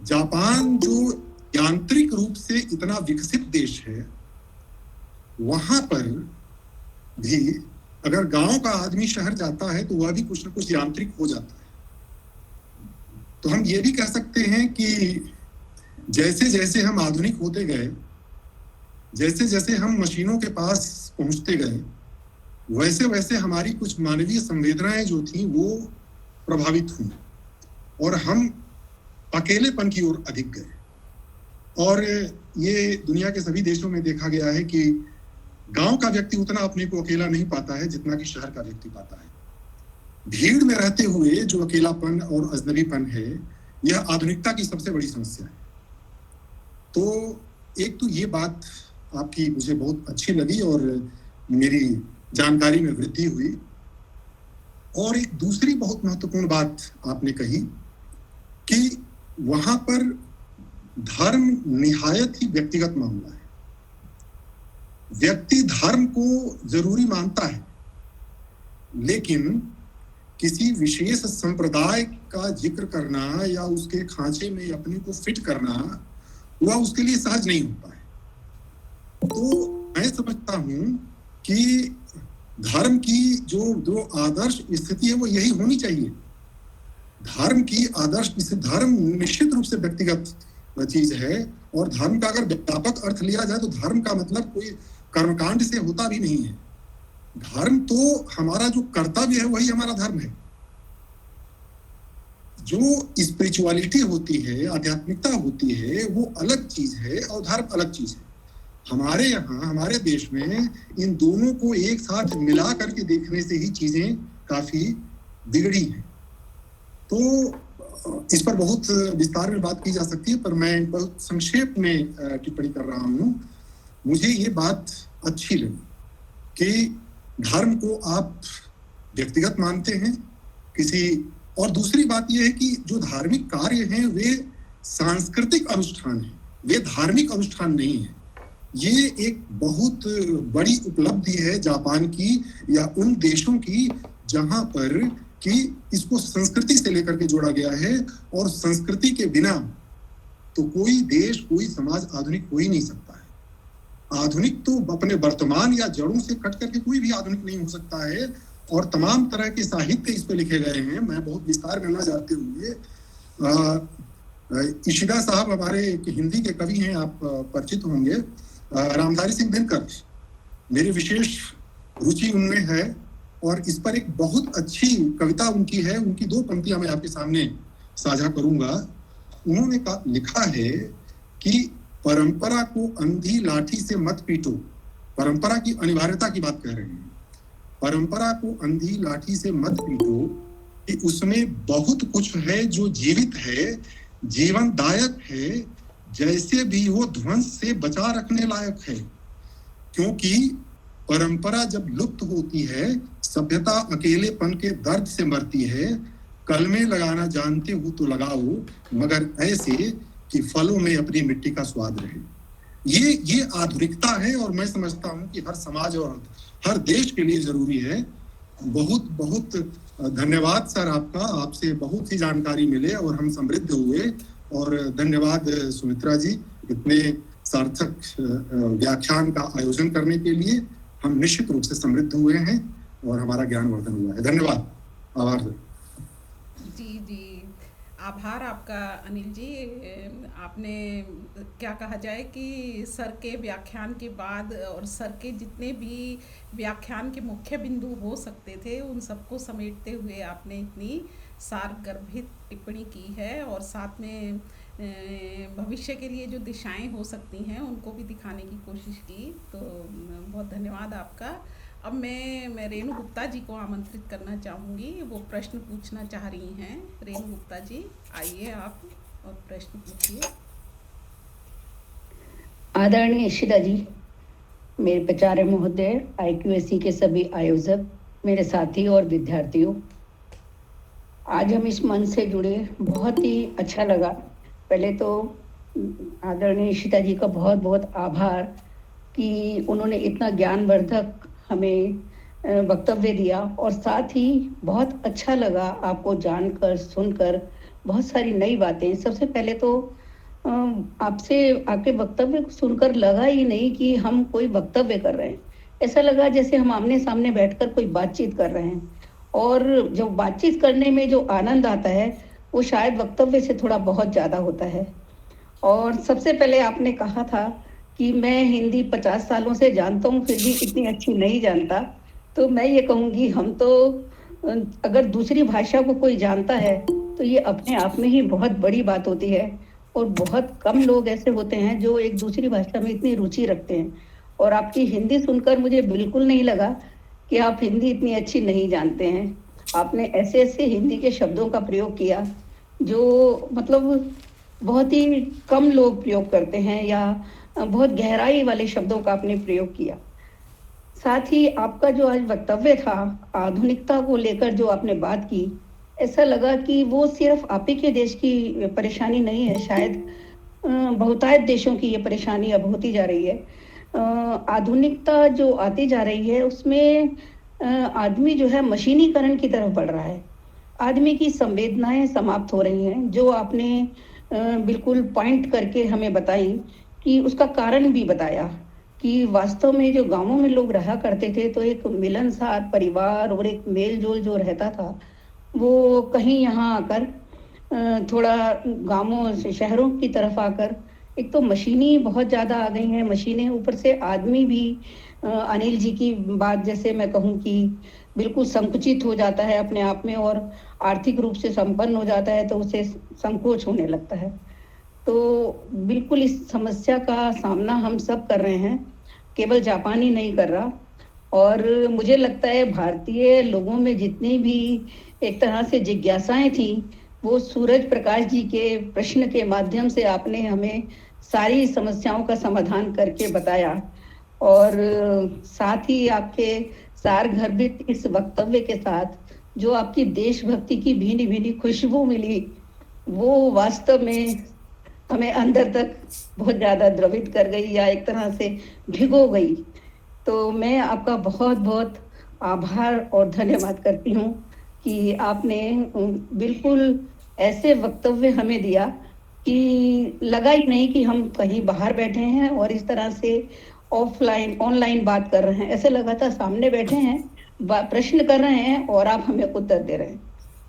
जापान जो यांत्रिक रूप से इतना विकसित देश है, वहां पर भी अगर गांव का आदमी शहर जाता है तो वह भी कुछ ना कुछ यांत्रिक हो जाता है। तो हम ये भी कह सकते हैं कि जैसे जैसे हम आधुनिक होते गए, जैसे जैसे हम मशीनों के पास पहुंचते गए, वैसे वैसे हमारी कुछ मानवीय संवेदनाएं जो थी वो प्रभावित हुई और हम अकेलेपन की ओर अधिक गए। और ये दुनिया के सभी देशों में देखा गया है कि गांव का व्यक्ति उतना अपने को अकेला नहीं पाता है जितना कि शहर का व्यक्ति पाता है। भीड़ में रहते हुए जो अकेलापन और अजनबीपन है, यह आधुनिकता की सबसे बड़ी समस्या है। तो एक तो ये बात आपकी मुझे बहुत अच्छी लगी और मेरी जानकारी में वृद्धि हुई। और एक दूसरी बहुत महत्वपूर्ण बात आपने कही कि वहां पर धर्म निहायत ही व्यक्तिगत मामला है। व्यक्ति धर्म को जरूरी मानता है, लेकिन किसी विशेष संप्रदाय का जिक्र करना या उसके खांचे में अपने को फिट करना वह उसके लिए सहज नहीं होता है। तो मैं समझता हूं कि धर्म की जो आदर्श स्थिति है वो यही होनी चाहिए। धर्म की आदर्श धर्म निश्चित रूप से व्यक्तिगत चीज है, और धर्म का अगर व्यापक अर्थ लिया जाए तो धर्म का मतलब कोई कर्मकांड से होता भी नहीं है। धर्म तो हमारा जो कर्तव्य है वही हमारा धर्म है। जो स्पिरिचुअलिटी होती है, आध्यात्मिकता होती है, वो अलग चीज है और धर्म अलग चीज है। हमारे यहाँ, हमारे देश में इन दोनों को एक साथ मिला करके देखने से ही चीजें काफी बिगड़ी हैं। तो इस पर बहुत विस्तार में बात की जा सकती है, पर मैं बहुत संक्षेप में टिप्पणी कर रहा हूँ। मुझे ये बात अच्छी लगी कि धर्म को आप व्यक्तिगत मानते हैं किसी, और दूसरी बात यह है कि जो धार्मिक कार्य हैं वे सांस्कृतिक अनुष्ठान हैं, वे धार्मिक अनुष्ठान नहीं है। ये एक बहुत बड़ी उपलब्धि है जापान की या उन देशों की जहां पर कि इसको संस्कृति से लेकर के जोड़ा गया है, और संस्कृति के बिना तो कोई देश, कोई समाज आधुनिक हो ही नहीं सकता है। आधुनिक तो अपने वर्तमान या जड़ों से कट करके कोई भी आधुनिक नहीं हो सकता है। और तमाम तरह के साहित्य इस पे लिखे गए हैं। मैं बहुत विस्तार में न जाते हुए, इशिदा साहब हमारे एक हिंदी के कवि हैं, आप परिचित होंगे, रामधारी सिंह दिनकर, मेरी विशेष रुचि उनमें है और इस पर एक बहुत अच्छी कविता उनकी है। उनकी 2 पंक्तियां मैं आपके सामने साझा करूंगा। उन्होंने लिखा है कि परंपरा को अंधी लाठी से मत पीटो। परंपरा की अनिवार्यता की बात कह रहे हैं। परंपरा को अंधी लाठी से मत पीटो कि उसमें बहुत कुछ है जो जीवित है, जीवनदायक है, जैसे भी वो ध्वंस से बचा रखने लायक है। क्योंकि परंपरा जब लुप्त होती है, सभ्यता अकेलेपन के दर्द से मरती है। कलमे लगाना जानते हो तो लगाओ, मगर ऐसे कि फलों में अपनी मिट्टी का स्वाद रहे। ये आधुनिकता है, और मैं समझता हूँ कि हर समाज और हर देश के लिए जरूरी है। बहुत बहुत धन्यवाद सर आपका, आपसे बहुत सी जानकारी मिले और हम समृद्ध हुए। और धन्यवाद सुमित्रा जी, इतने सार्थक व्याख्यान का आयोजन करने के लिए। हम निश्चित रूप से समृद्ध हुए हैं और हमारा ज्ञान वर्धन हुआ है। धन्यवाद, आभार। जी आभार आपका अनिल जी। आपने क्या कहा जाए कि सर के व्याख्यान के बाद और सर के जितने भी व्याख्यान के मुख्य बिंदु हो सकते थे उन सबको समेटते हुए आपने इतनी सारगर्भित टिप्पणी की है, और साथ में भविष्य के लिए जो दिशाएं हो सकती हैं उनको भी दिखाने की कोशिश की। तो बहुत धन्यवाद आपका। अब मैं रेणु गुप्ता जी को आमंत्रित करना चाहूँगी, वो प्रश्न पूछना चाह रही हैं। रेणु गुप्ता जी, आइए आप और प्रश्न पूछिए। आदरणीय इशिदा जी, मेरे प्राचार्य महोदय, IQAC के सभी आयोजक, मेरे साथी और विद्यार्थियों, आज हम इस मंच से जुड़े, बहुत ही अच्छा लगा। पहले तो आदरणीय इशिदा जी का बहुत बहुत आभार कि उन्होंने इतना ज्ञानवर्धक हमें वक्तव्य दिया, और साथ ही बहुत अच्छा लगा आपको जानकर, सुनकर बहुत सारी नई बातें। सबसे पहले तो आपसे आपके वक्तव्य को सुनकर लगा ही नहीं कि हम कोई वक्तव्य कर रहे हैं। ऐसा लगा जैसे हम आमने सामने बैठकर कोई बातचीत कर रहे हैं, और जो बातचीत करने में जो आनंद आता है वो शायद वक्तव्य से थोड़ा बहुत ज़्यादा होता है। और सबसे पहले आपने कहा था कि मैं हिंदी 50 सालों से जानता हूँ, फिर भी इतनी अच्छी नहीं जानता। तो मैं ये कहूँगी, हम तो अगर दूसरी भाषा को कोई जानता है तो ये अपने आप में ही बहुत बड़ी बात होती है, और बहुत कम लोग ऐसे होते हैं जो एक दूसरी भाषा में इतनी रुचि रखते हैं। और आपकी हिंदी सुनकर मुझे बिल्कुल नहीं लगा कि आप हिंदी इतनी अच्छी नहीं जानते हैं। आपने ऐसे ऐसे हिंदी के शब्दों का प्रयोग किया जो मतलब बहुत ही कम लोग प्रयोग करते हैं, या बहुत गहराई वाले शब्दों का आपने प्रयोग किया। साथ ही आपका जो आज वक्तव्य था, आधुनिकता को लेकर जो आपने बात की, ऐसा लगा कि वो सिर्फ आप ही के देश की परेशानी नहीं है, शायद बहुतायत देशों की ये परेशानी अब होती जा रही है। आधुनिकता जो आती जा रही है उसमें आदमी जो है मशीनीकरण की तरफ बढ़ रहा है। आदमी की संवेदनाएं समाप्त हो रही हैं, जो आपने बिल्कुल पॉइंट करके हमें बताई, कि उसका कारण भी बताया कि वास्तव में जो गांवों में लोग रहा करते थे तो एक मिलनसार परिवार और एक मेल जोल जो रहता था, वो कहीं यहाँ आकर थोड़ा गांवों से शहरों की तरफ आकर, एक तो मशीनी बहुत ज़्यादा आ गई हैं मशीनें, ऊपर से आदमी भी अनिल जी की बात जैसे मैं कहूँ कि बिल्कुल संकुचित हो जाता है अपने आप में, और आर्थिक रूप से संपन्न हो जाता है तो उसे संकोच होने लगता है। तो बिल्कुल इस समस्या का सामना हम सब कर रहे हैं, केवल जापानी नहीं कर रहा। और मुझे लगता है भारतीय लोगों में जितनी भी एक तरह से जिज्ञासाएं थी, वो सूरज प्रकाश जी के प्रश्न के माध्यम से आपने हमें सारी समस्याओं का समाधान करके बताया। और साथ ही आपके सारगर्भित इस वक्तव्य के साथ जो आपकी देशभक्ति की भीनी भीनी खुशबू मिली, वो वास्तव में हमें अंदर तक बहुत ज़्यादा द्रवित कर गई, या एक तरह से भिगो गई। तो मैं आपका बहुत बहुत आभार और धन्यवाद करती हूँ कि आपने बिल्कुल ऐसे वक्तव्य हमें दिया कि लगा ही नहीं कि हम कहीं बाहर बैठे हैं और इस तरह से ऑनलाइन बात कर रहे हैं। ऐसे लगा था सामने बैठे हैं, प्रश्न कर रहे हैं और आप हमें उत्तर दे रहे हैं।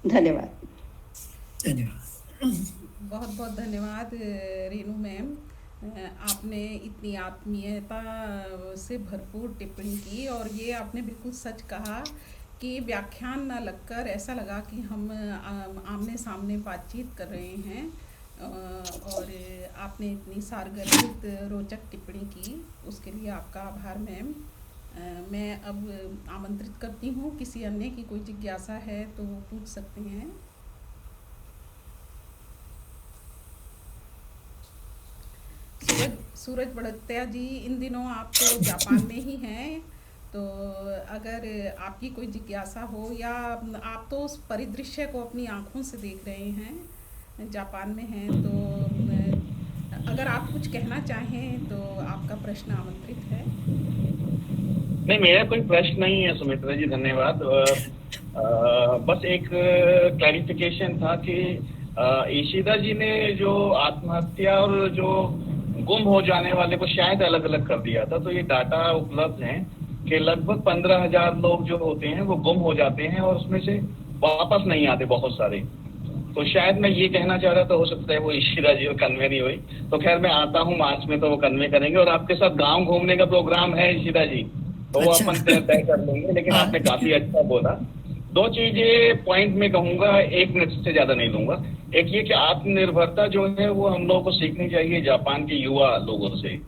धन्यवाद। बहुत बहुत धन्यवाद रेणु मैम, आपने इतनी आत्मीयता से भरपूर टिप्पणी की, और ये आपने बिल्कुल सच कहा कि व्याख्यान न लगकर ऐसा लगा कि हम आमने सामने बातचीत कर रहे हैं। और आपने इतनी सारगर्भित रोचक टिप्पणी की, उसके लिए आपका आभार मैम। मैं अब आमंत्रित करती हूँ, किसी अन्य की कोई जिज्ञासा है तो वो पूछ सकते हैं। सूरज बड़त्या जी, इन दिनों आप तो जापान में ही हैं, तो अगर आपकी कोई जिज्ञासा हो, या आप तो उस परिदृश्य को अपनी आंखों से देख रहे हैं, जापान में हैं, तो अगर आप कुछ कहना चाहें तो आपका प्रश्न आमंत्रित है। नहीं, मेरा कोई प्रश्न नहीं है सुमित्रा जी, धन्यवाद। बस एक क्लैरिफिकेशन था कि ईशिदा जी ने जो आत्महत्या और जो गुम हो जाने वाले को शायद अलग अलग कर दिया था, तो ये डाटा उपलब्ध है कि लगभग 15,000 लोग जो होते हैं वो गुम हो जाते हैं और उसमें से वापस नहीं आते बहुत सारे। तो शायद मैं ये कहना चाह रहा था, हो सकता है वो ईशिदा जी और कन्वे नहीं हुई। तो खैर मैं आता हूँ मार्च में, तो वो कन्वे करेंगे, और आपके साथ गांव घूमने का प्रोग्राम है ईशिदा जी, तो वो अपन तय कर लेंगे। लेकिन आपने काफी अच्छा बोला। दो चीजें पॉइंट में कहूंगा, 1 मिनट से ज्यादा नहीं लूंगा। एक ये कि आत्मनिर्भरता जो है वो हम लोगों को सीखनी चाहिए जापान के युवा लोगों से।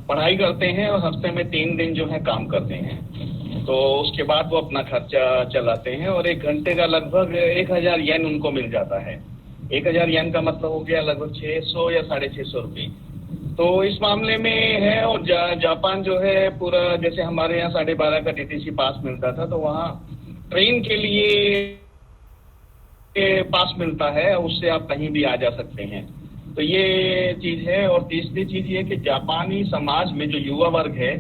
पढ़ाई करते हैं और हफ्ते में 3 दिन जो है काम करते हैं, तो उसके बाद वो अपना खर्चा चलाते हैं, और 1 घंटे का लगभग 1000 येन उनको मिल जाता है। 1000 येन का मतलब हो गया लगभग 600 या 650 रुपये। तो इस मामले में है। और जापान जो है पूरा, जैसे हमारे यहाँ 12.5 का टीटीसी पास मिलता था, तो वहाँ ट्रेन के लिए पास मिलता है, उससे आप कहीं भी आ जा सकते हैं। तो ये चीज है। और तीसरी चीज ये कि जापानी समाज में जो युवा वर्ग है,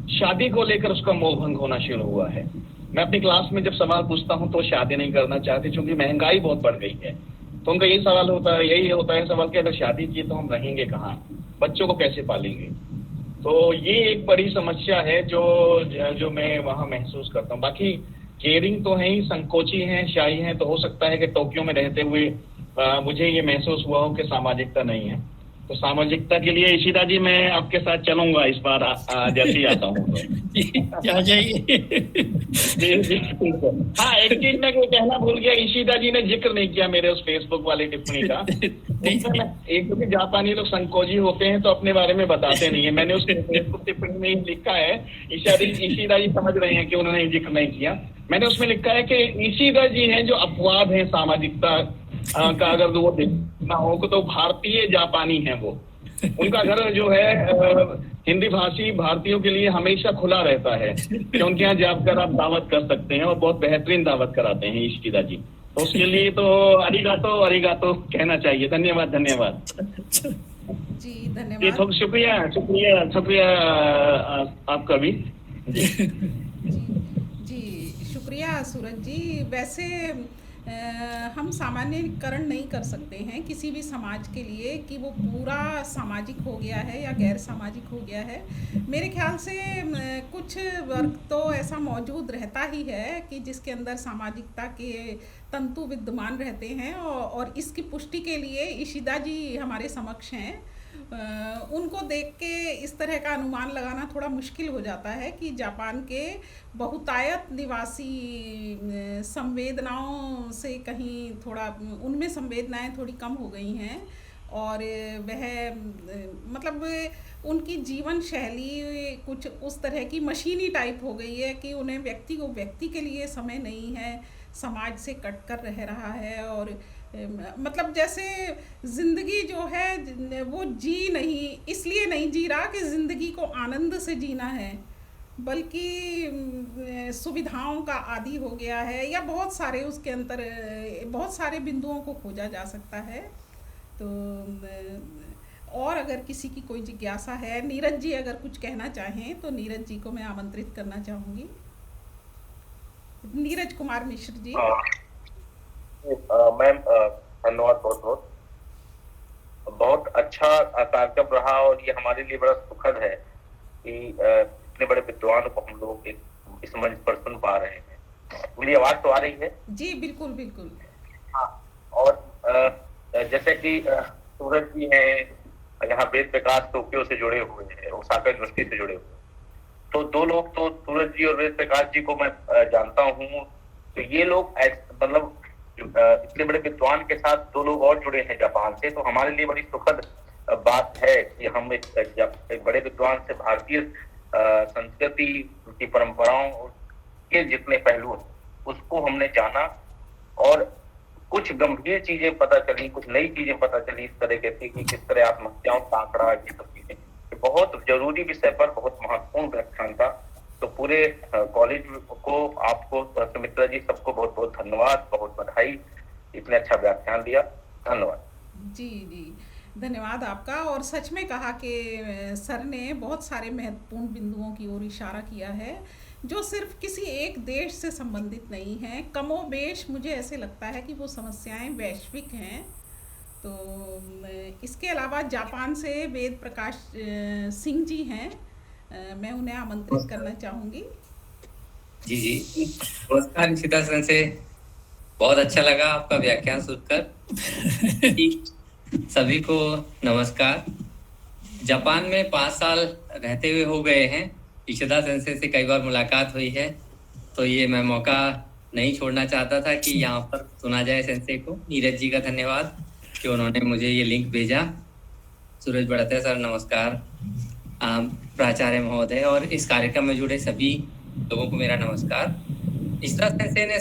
शादी को लेकर उसका मोहभंग होना शुरू हुआ है। मैं अपनी क्लास में जब सवाल पूछता हूँ तो शादी नहीं करना चाहते, क्योंकि महंगाई बहुत बढ़ गई है। तो उनका यही सवाल होता है, यही होता है सवाल कि अगर शादी की तो हम रहेंगे कहाँ, बच्चों को कैसे पालेंगे। तो ये एक बड़ी समस्या है जो मैं वहाँ महसूस करता हूँ। बाकी केयरिंग तो है ही, संकोची हैं, शाही हैं, तो हो सकता है कि टोक्यो में रहते हुए मुझे ये महसूस हुआ हो कि सामाजिकता नहीं है। तो सामाजिकता के लिए ईशिदा जी मैं आपके साथ चलूंगा इस बार, जैसे ही आता हूँ तो आ जाइए। हाँ, एक चीज मैं कहना भूल गया, ईशिदा जी ने जिक्र नहीं किया मेरे उस फेसबुक वाली टिप्पणी का। एक क्योंकि जापानी लोग संकोची होते हैं तो अपने बारे में बताते नहीं है। मैंने उस फेसबुक टिप्पणी में लिखा है, ईशिदा जी समझ रहे हैं कि उन्होंने जिक्र नहीं किया। मैंने उसमें लिखा है कि ईशिदा जी हैं जो अपवाद हैं सामाजिकता का अगर वो देखना हो तो भारतीय जापानी है वो। उनका घर जो है हिंदी भाषी भारतीयों के लिए हमेशा खुला रहता है कि उनके यहाँ जाकर आप दावत कर सकते हैं, और बहुत बेहतरीन दावत कराते हैं ईशिदा जी। तो उसके लिए तो अरिगातो अरिगातो कहना चाहिए। धन्यवाद धन्यवाद जी, ये धन्यवाद। तो शुक्रिया शुक्रिया शुक्रिया आपका भी। जी, शुक्रिया सूरज जी। वैसे हम सामान्यीकरण नहीं कर सकते हैं किसी भी समाज के लिए कि वो पूरा सामाजिक हो गया है या गैर सामाजिक हो गया है। मेरे ख्याल से कुछ वर्ग तो ऐसा मौजूद रहता ही है कि जिसके अंदर सामाजिकता के तंतु विद्यमान रहते हैं, और इसकी पुष्टि के लिए ईशिदा जी हमारे समक्ष हैं। उनको देख के इस तरह का अनुमान लगाना थोड़ा मुश्किल हो जाता है कि जापान के बहुतायत निवासी संवेदनाओं से कहीं थोड़ा उनमें संवेदनाएं थोड़ी कम हो गई हैं, और वह मतलब उनकी जीवन शैली कुछ उस तरह की मशीनी टाइप हो गई है कि उन्हें व्यक्ति को व्यक्ति के लिए समय नहीं है, समाज से कट कर रह रहा है। और मतलब जैसे ज़िंदगी जो है वो इसलिए नहीं जी रहा कि ज़िंदगी को आनंद से जीना है, बल्कि सुविधाओं का आदी हो गया है, या बहुत सारे उसके अंतर बहुत सारे बिंदुओं को खोजा जा सकता है। तो और अगर किसी की कोई जिज्ञासा है, नीरज जी अगर कुछ कहना चाहें तो नीरज जी को मैं आमंत्रित करना चाहूँगी। नीरज कुमार मिश्र जी। मैम धन्यवाद बहुत बहुत। बहुत अच्छा कार्यक्रम रहा, और ये हमारे लिए बड़ा सुखद है कि इतने बड़े विद्वान को हम लोग इस मंच पर सुन पा रहे हैं। मेरी आवाज तो आ रही है? जी बिल्कुल बिल्कुल। हाँ, और जैसे कि सूरज जी हैं यहाँ, वेद प्रकाश टोक्यो से जुड़े हुए हैं, ओसाका यूनिवर्सिटी से जुड़े हुए हैं। तो दो लोग तो सूरज जी और वेद प्रकाश जी को मैं जानता हूँ। तो ये लोग मतलब इतने बड़े विद्वान के साथ दो लोग और जुड़े हैं जापान से, तो हमारे लिए बड़ी सुखद बात है कि हम एक बड़े विद्वान से भारतीय संस्कृति की परंपराओं के जितने पहलू हैं उसको हमने जाना, और कुछ गंभीर चीजें पता चली, कुछ नई चीजें पता चली इस तरह के थी कि किस तरह आत्महत्याओं का आंकड़ा, ये सब चीजें बहुत जरूरी विषय पर बहुत महत्वपूर्ण व्याख्यान था। तो पूरे कॉलेज को, आपको सुमित्रा जी, सबको बहुत बहुत धन्यवाद, बहुत बधाई, इतने अच्छा व्याख्यान दिया। धन्यवाद जी जी, धन्यवाद आपका। और सच में कहा कि सर ने बहुत सारे महत्वपूर्ण बिंदुओं की ओर इशारा किया है जो सिर्फ किसी एक देश से संबंधित नहीं है। कमोबेश मुझे ऐसे लगता है कि वो समस्याएं वैश्विक हैं। तो इसके अलावा जापान से वेद प्रकाश सिंह जी हैं, मैं उन्हें आमंत्रित करना चाहूँगी। जी जी, नमस्कार ईशिदा सर से, बहुत अच्छा लगा आपका व्याख्यान सुनकर। सभी को नमस्कार। जापान में 5 साल रहते हुए हो गए हैं। ईशिदा सेंसे से कई बार मुलाकात हुई है, तो ये मैं मौका नहीं छोड़ना चाहता था कि यहाँ पर सुना जाए सेंसे को। नीरज जी का धन्यवाद कि उन्होंने मुझे ये लिंक भेजा। सूरज बड़ते सर नमस्कार, प्राचार्य महोदय और इस कार्यक्रम में जुड़े सभी लोगों को मेरा नमस्कार। ईशिदा सेंसे ने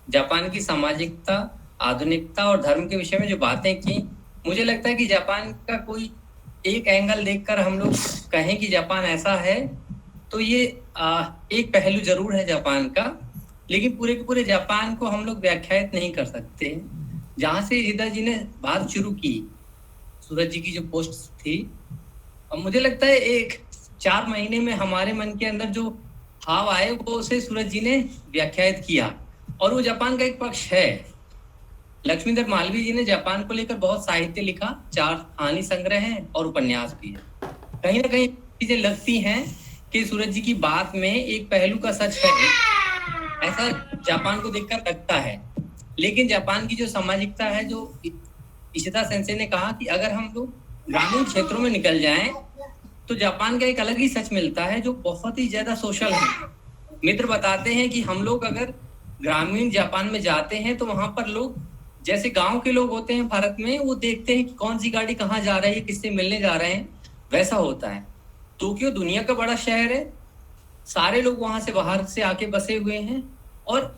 जापान की सामाजिकता, आधुनिकता और धर्म के विषय में जो बातें की, मुझे लगता है कि जापान का कोई एक एंगल देखकर हम लोग कहें कि जापान ऐसा है, तो ये एक पहलू जरूर है जापान का, लेकिन पूरे के पूरे जापान को हम लोग व्याख्यायित नहीं कर सकते। जहाँ से ईशिदा जी ने बात शुरू की, सूरज जी की जो पोस्ट थी, और मुझे लगता है 4 महीने में हमारे मन के अंदर जो भाव आए वो उसे सूरज जी ने व्याख्यायित किया, और वो जापान का एक पक्ष है। लक्ष्मीधर मालवीय जी ने जापान को लेकर बहुत साहित्य लिखा, 4 कहानी संग्रह हैं और उपन्यास भी है। कहीं ना कहीं चीजें लगती हैं कि सूरज जी की बात में एक पहलू का सच है, ऐसा जापान को देखकर लगता है। लेकिन जापान की जो सामाजिकता है, जो ईशिदा सेंसे ने कहा कि अगर हम लोग ग्रामीण क्षेत्रों में निकल जाएं तो जापान का एक अलग ही सच मिलता है जो बहुत ही ज्यादा सोशल है। मित्र बताते हैं कि हम लोग अगर ग्रामीण जापान में जाते हैं तो वहां पर लोग जैसे गांव के लोग होते हैं भारत में, वो देखते हैं कि कौन सी गाड़ी कहाँ जा रही है, किससे मिलने जा रहे हैं, वैसा होता है। टोक्यो दुनिया का बड़ा शहर है, सारे लोग वहां से बाहर से आके बसे हुए हैं। और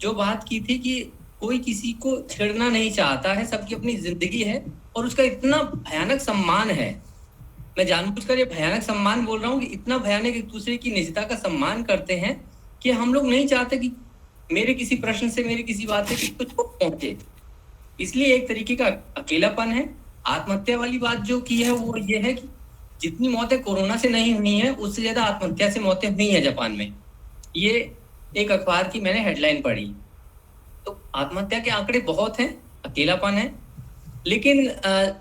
जो बात की थी कि कोई किसी को छेड़ना नहीं चाहता है, सबकी अपनी जिंदगी है और उसका इतना भयानक सम्मान है। मैं जानबूझकर ये भयानक सम्मान बोल रहा हूँ कि इतना भयानक एक दूसरे की निजता का सम्मान करते हैं कि हम लोग नहीं चाहते कि मेरे किसी प्रश्न से, मेरी किसी बात से किसी को चोट पहुंचे। इसलिए एक तरीके का अकेलापन है। आत्महत्या वाली बात जो की है वो ये है कि जितनी मौतें कोरोना से नहीं हुई हैं उससे ज्यादा आत्महत्या से मौतें हुई हैं जापान में। ये एक अखबार की मैंने हेडलाइन पढ़ी। तो आत्महत्या के आंकड़े बहुत हैं, अकेलापन है। लेकिन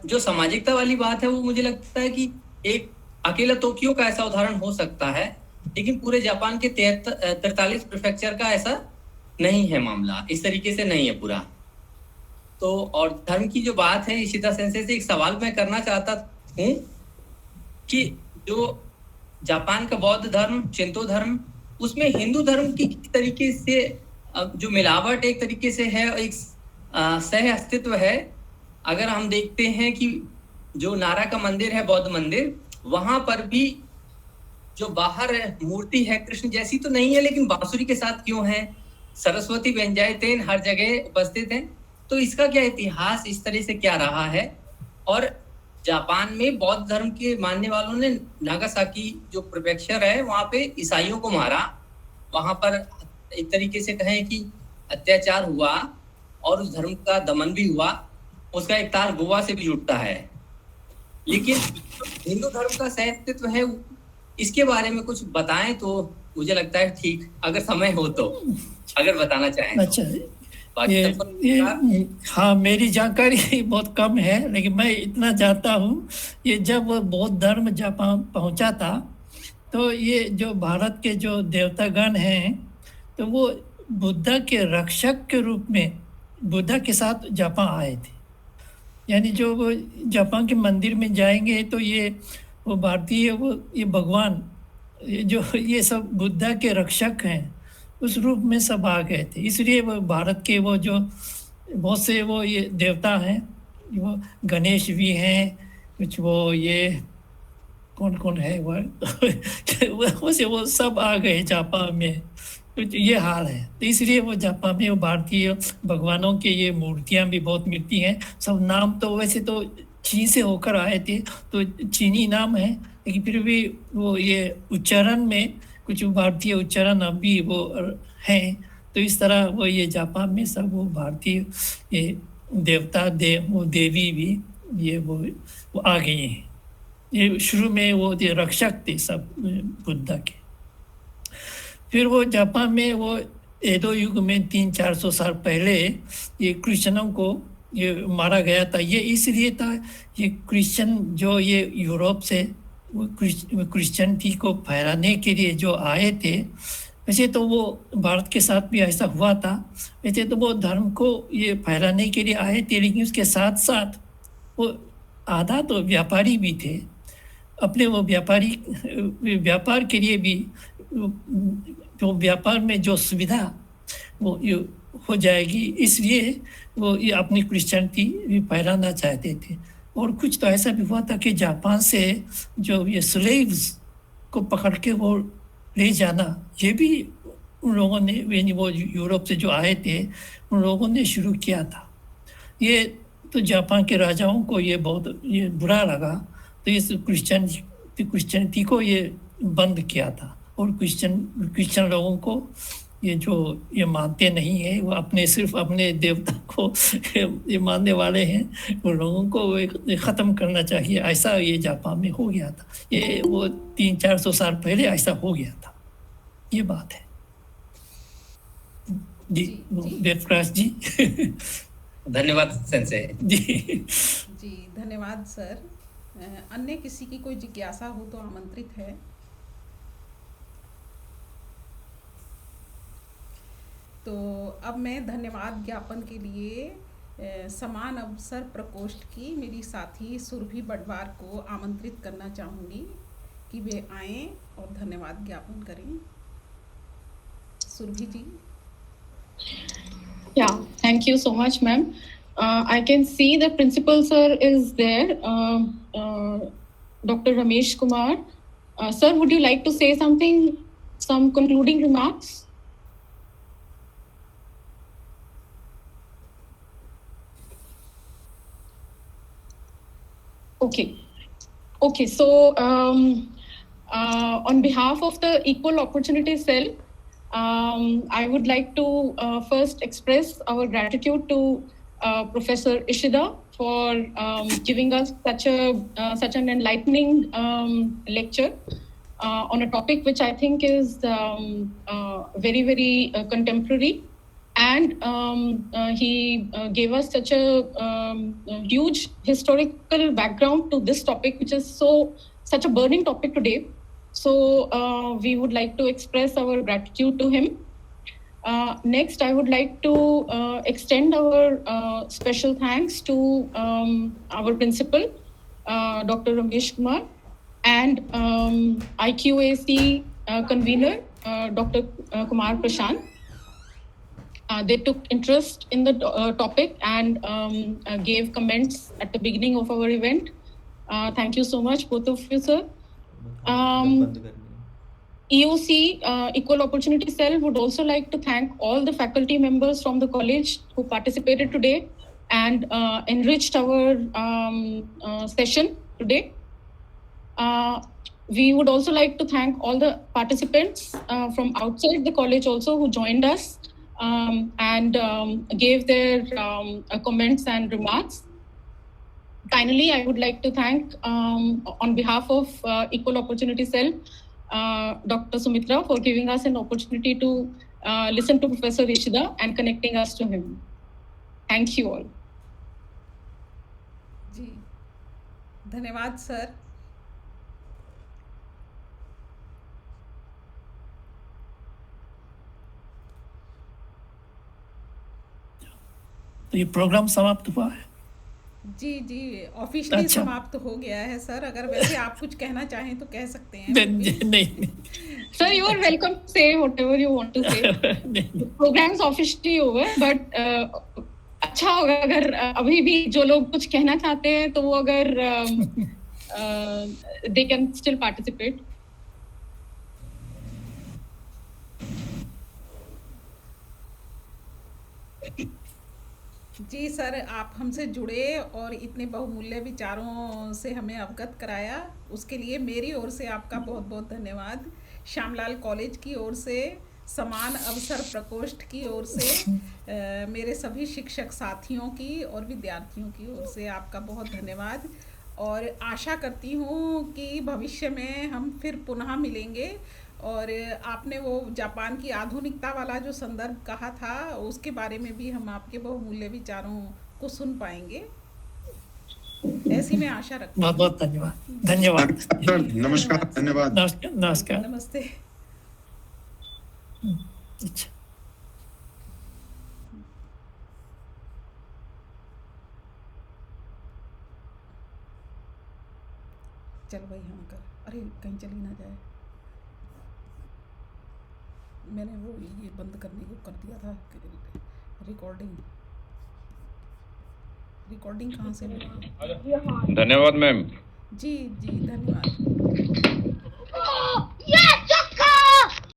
जो सामाजिकता वाली बात है वो मुझे लगता है कि एक अकेला टोक्यो का ऐसा उदाहरण हो सकता है, लेकिन पूरे जापान के 43 प्रीफेक्चर का ऐसा नहीं है मामला, इस तरीके से नहीं है पूरा। तो और धर्म की जो बात है, इशिता सेंसे से एक सवाल मैं करना चाहता हूँ कि जो जापान का बौद्ध धर्म, शिंतो धर्म, उसमें हिंदू धर्म की किस तरीके से जो मिलावट एक तरीके से है, एक सह अस्तित्व है। अगर हम देखते हैं कि जो नारा का मंदिर है, बौद्ध मंदिर, वहां पर भी जो बाहर मूर्ति है कृष्ण जैसी तो नहीं है, लेकिन बांसुरी के साथ क्यों है, सरस्वती व्यंजायतेन हर जगह उपस्थित है। तो इसका क्या इतिहास इस तरह से क्या रहा है? और जापान में बौद्ध धर्म के मानने वालों ने नागासाकी जो प्रीफेक्चर है वहां पे ईसाइयों को मारा, वहां पर एक तरीके से कहें कि अत्याचार हुआ और उस धर्म का दमन भी हुआ। उसका एक तार गोवा से भी जुड़ता है। लेकिन हिंदू धर्म का सह अस्तित्व है, इसके बारे में कुछ बताएं तो मुझे लगता है ठीक, अगर समय हो तो अगर बताना चाहें। अच्छा, हाँ, मेरी जानकारी बहुत कम है, लेकिन मैं इतना जानता हूँ, ये जब बौद्ध धर्म जापान पहुँचा था तो ये जो भारत के जो देवतागण हैं तो वो बुद्धा के रक्षक के रूप में बुद्धा के साथ जापान आए थे। यानी जो वो जापान के मंदिर में जाएंगे तो ये वो भारतीय वो ये भगवान जो ये सब बुद्धा के रक्षक हैं उस रूप में सब आ गए थे। इसलिए वो भारत के वो जो बहुत से वो ये देवता हैं, वो गणेश भी हैं, कुछ वो ये कौन कौन है वो सब आ गए जापान में। तो ये हाल है। तो इसलिए वो जापान में वो भारतीय भगवानों के ये मूर्तियाँ भी बहुत मिलती हैं। सब नाम तो वैसे तो चीन से होकर आए थे तो चीनी नाम है, लेकिन फिर भी वो ये उच्चारण में कुछ भारतीय उच्चारण अब भी वो हैं। तो इस तरह वो ये जापान में सब वो भारतीय ये देवता वो देवी भी ये वो आ गए हैं। ये शुरू में वो ये रक्षक थे सब बुद्धा के। फिर वो जापान में वो एडो युग में 300-400 साल पहले ये क्रिश्चियनों को ये मारा गया था। ये इसलिए था, ये क्रिश्चियन जो ये यूरोप से वो क्रिश्चियनिटी को फैलाने के लिए जो आए थे। वैसे तो वो भारत के साथ भी ऐसा हुआ था। वैसे तो वो धर्म को ये फैलाने के लिए आए थे, लेकिन उसके साथ साथ वो आधा तो व्यापारी भी थे। अपने वो व्यापार के लिए भी जो व्यापार में जो सुविधा वो हो जाएगी, इसलिए वो ये अपनी क्रिश्चियनिटी फैलाना चाहते थे। और कुछ तो ऐसा भी हुआ था कि जापान से जो ये स्लेव्स को पकड़ के वो ले जाना, ये भी उन लोगों ने, वो यूरोप से जो आए थे उन लोगों ने शुरू किया था। ये तो जापान के राजाओं को ये बहुत ये बुरा लगा, तो इस क्रिश्चियनिटी को ये बंद किया था। और क्रिश्चियन लोगों को ये जो ये मानते नहीं है, वो सिर्फ अपने देवता को ये मानने वाले हैं, उन लोगों को ख़त्म करना चाहिए। ऐसा ये जापान में हो गया था। ये वो 300-400 साल पहले ऐसा हो गया था। ये बात है जी। देवप्रकाश जी धन्यवाद सेंसे जी, धन्यवाद सर। अन्य किसी की कोई जिज्ञासा हो तो आमंत्रित है। तो अब मैं धन्यवाद ज्ञापन के लिए समान अवसर प्रकोष्ठ की मेरी साथी सुरभि बटवार को आमंत्रित करना चाहूँगी कि वे आएं और धन्यवाद ज्ञापन करें। सुरभि जी। Yeah, thank you so much, ma'am. I can see the principal sir is there, Dr. Ramesh Kumar. Sir, would you like to say something, some concluding remarks? Okay. So, on behalf of the Equal Opportunity Cell, I would like to first express our gratitude to Professor Ishida for giving us such an enlightening lecture on a topic which I think is very, very contemporary. And he gave us such a huge historical background to this topic, which is such a burning topic today. So we would like to express our gratitude to him. Next, I would like to extend our special thanks to our principal, Dr. Ramesh Kumar, and IQAC convener, Dr. Kumar Prashant. They took interest in the topic and gave comments at the beginning of our event. Thank you so much, both of you, sir. EOC, Equal Opportunity Cell, would also like to thank all the faculty members from the college who participated today and enriched our session today. We would also like to thank all the participants from outside the college also who joined us and gave their comments and remarks. Finally, I would like to thank, on behalf of Equal Opportunity Cell, Dr. Sumitra for giving us an opportunity to listen to Professor Ishida and connecting us to him. Thank you all. जी धन्यवाद सर. तो ये प्रोग्राम समाप्त हुआ है. जी ऑफिशियली अच्छा. समाप्त हो गया है सर. अगर वैसे आप कुछ कहना चाहें तो कह सकते हैं. नहीं. Sir, you are welcome to say whatever you want to say. Program is officially over, but अच्छा होगा अगर अभी भी जो लोग कुछ कहना चाहते हैं तो वो अगर they can still participate. जी सर, आप हमसे जुड़े और इतने बहुमूल्य विचारों से हमें अवगत कराया, उसके लिए मेरी ओर से आपका बहुत बहुत धन्यवाद. श्यामलाल कॉलेज की ओर से, समान अवसर प्रकोष्ठ की ओर से, मेरे सभी शिक्षक साथियों की और विद्यार्थियों की ओर से आपका बहुत धन्यवाद. और आशा करती हूँ कि भविष्य में हम फिर पुनः मिलेंगे. और आपने वो जापान की आधुनिकता वाला जो संदर्भ कहा था, उसके बारे में भी हम आपके बहुमूल्य विचारों को सुन पाएंगे, ऐसी मैं आशा रखती हूँ. बहुत धन्यवाद. नमस्कार. धन्यवाद. नमस्कार. नमस्ते. अच्छा. चल भाई हम कर. अरे कहीं चली ना जाए. मैंने वो ये बंद करने को कर दिया था. रिकॉर्डिंग कहाँ से मिली? धन्यवाद मैम. जी धन्यवाद.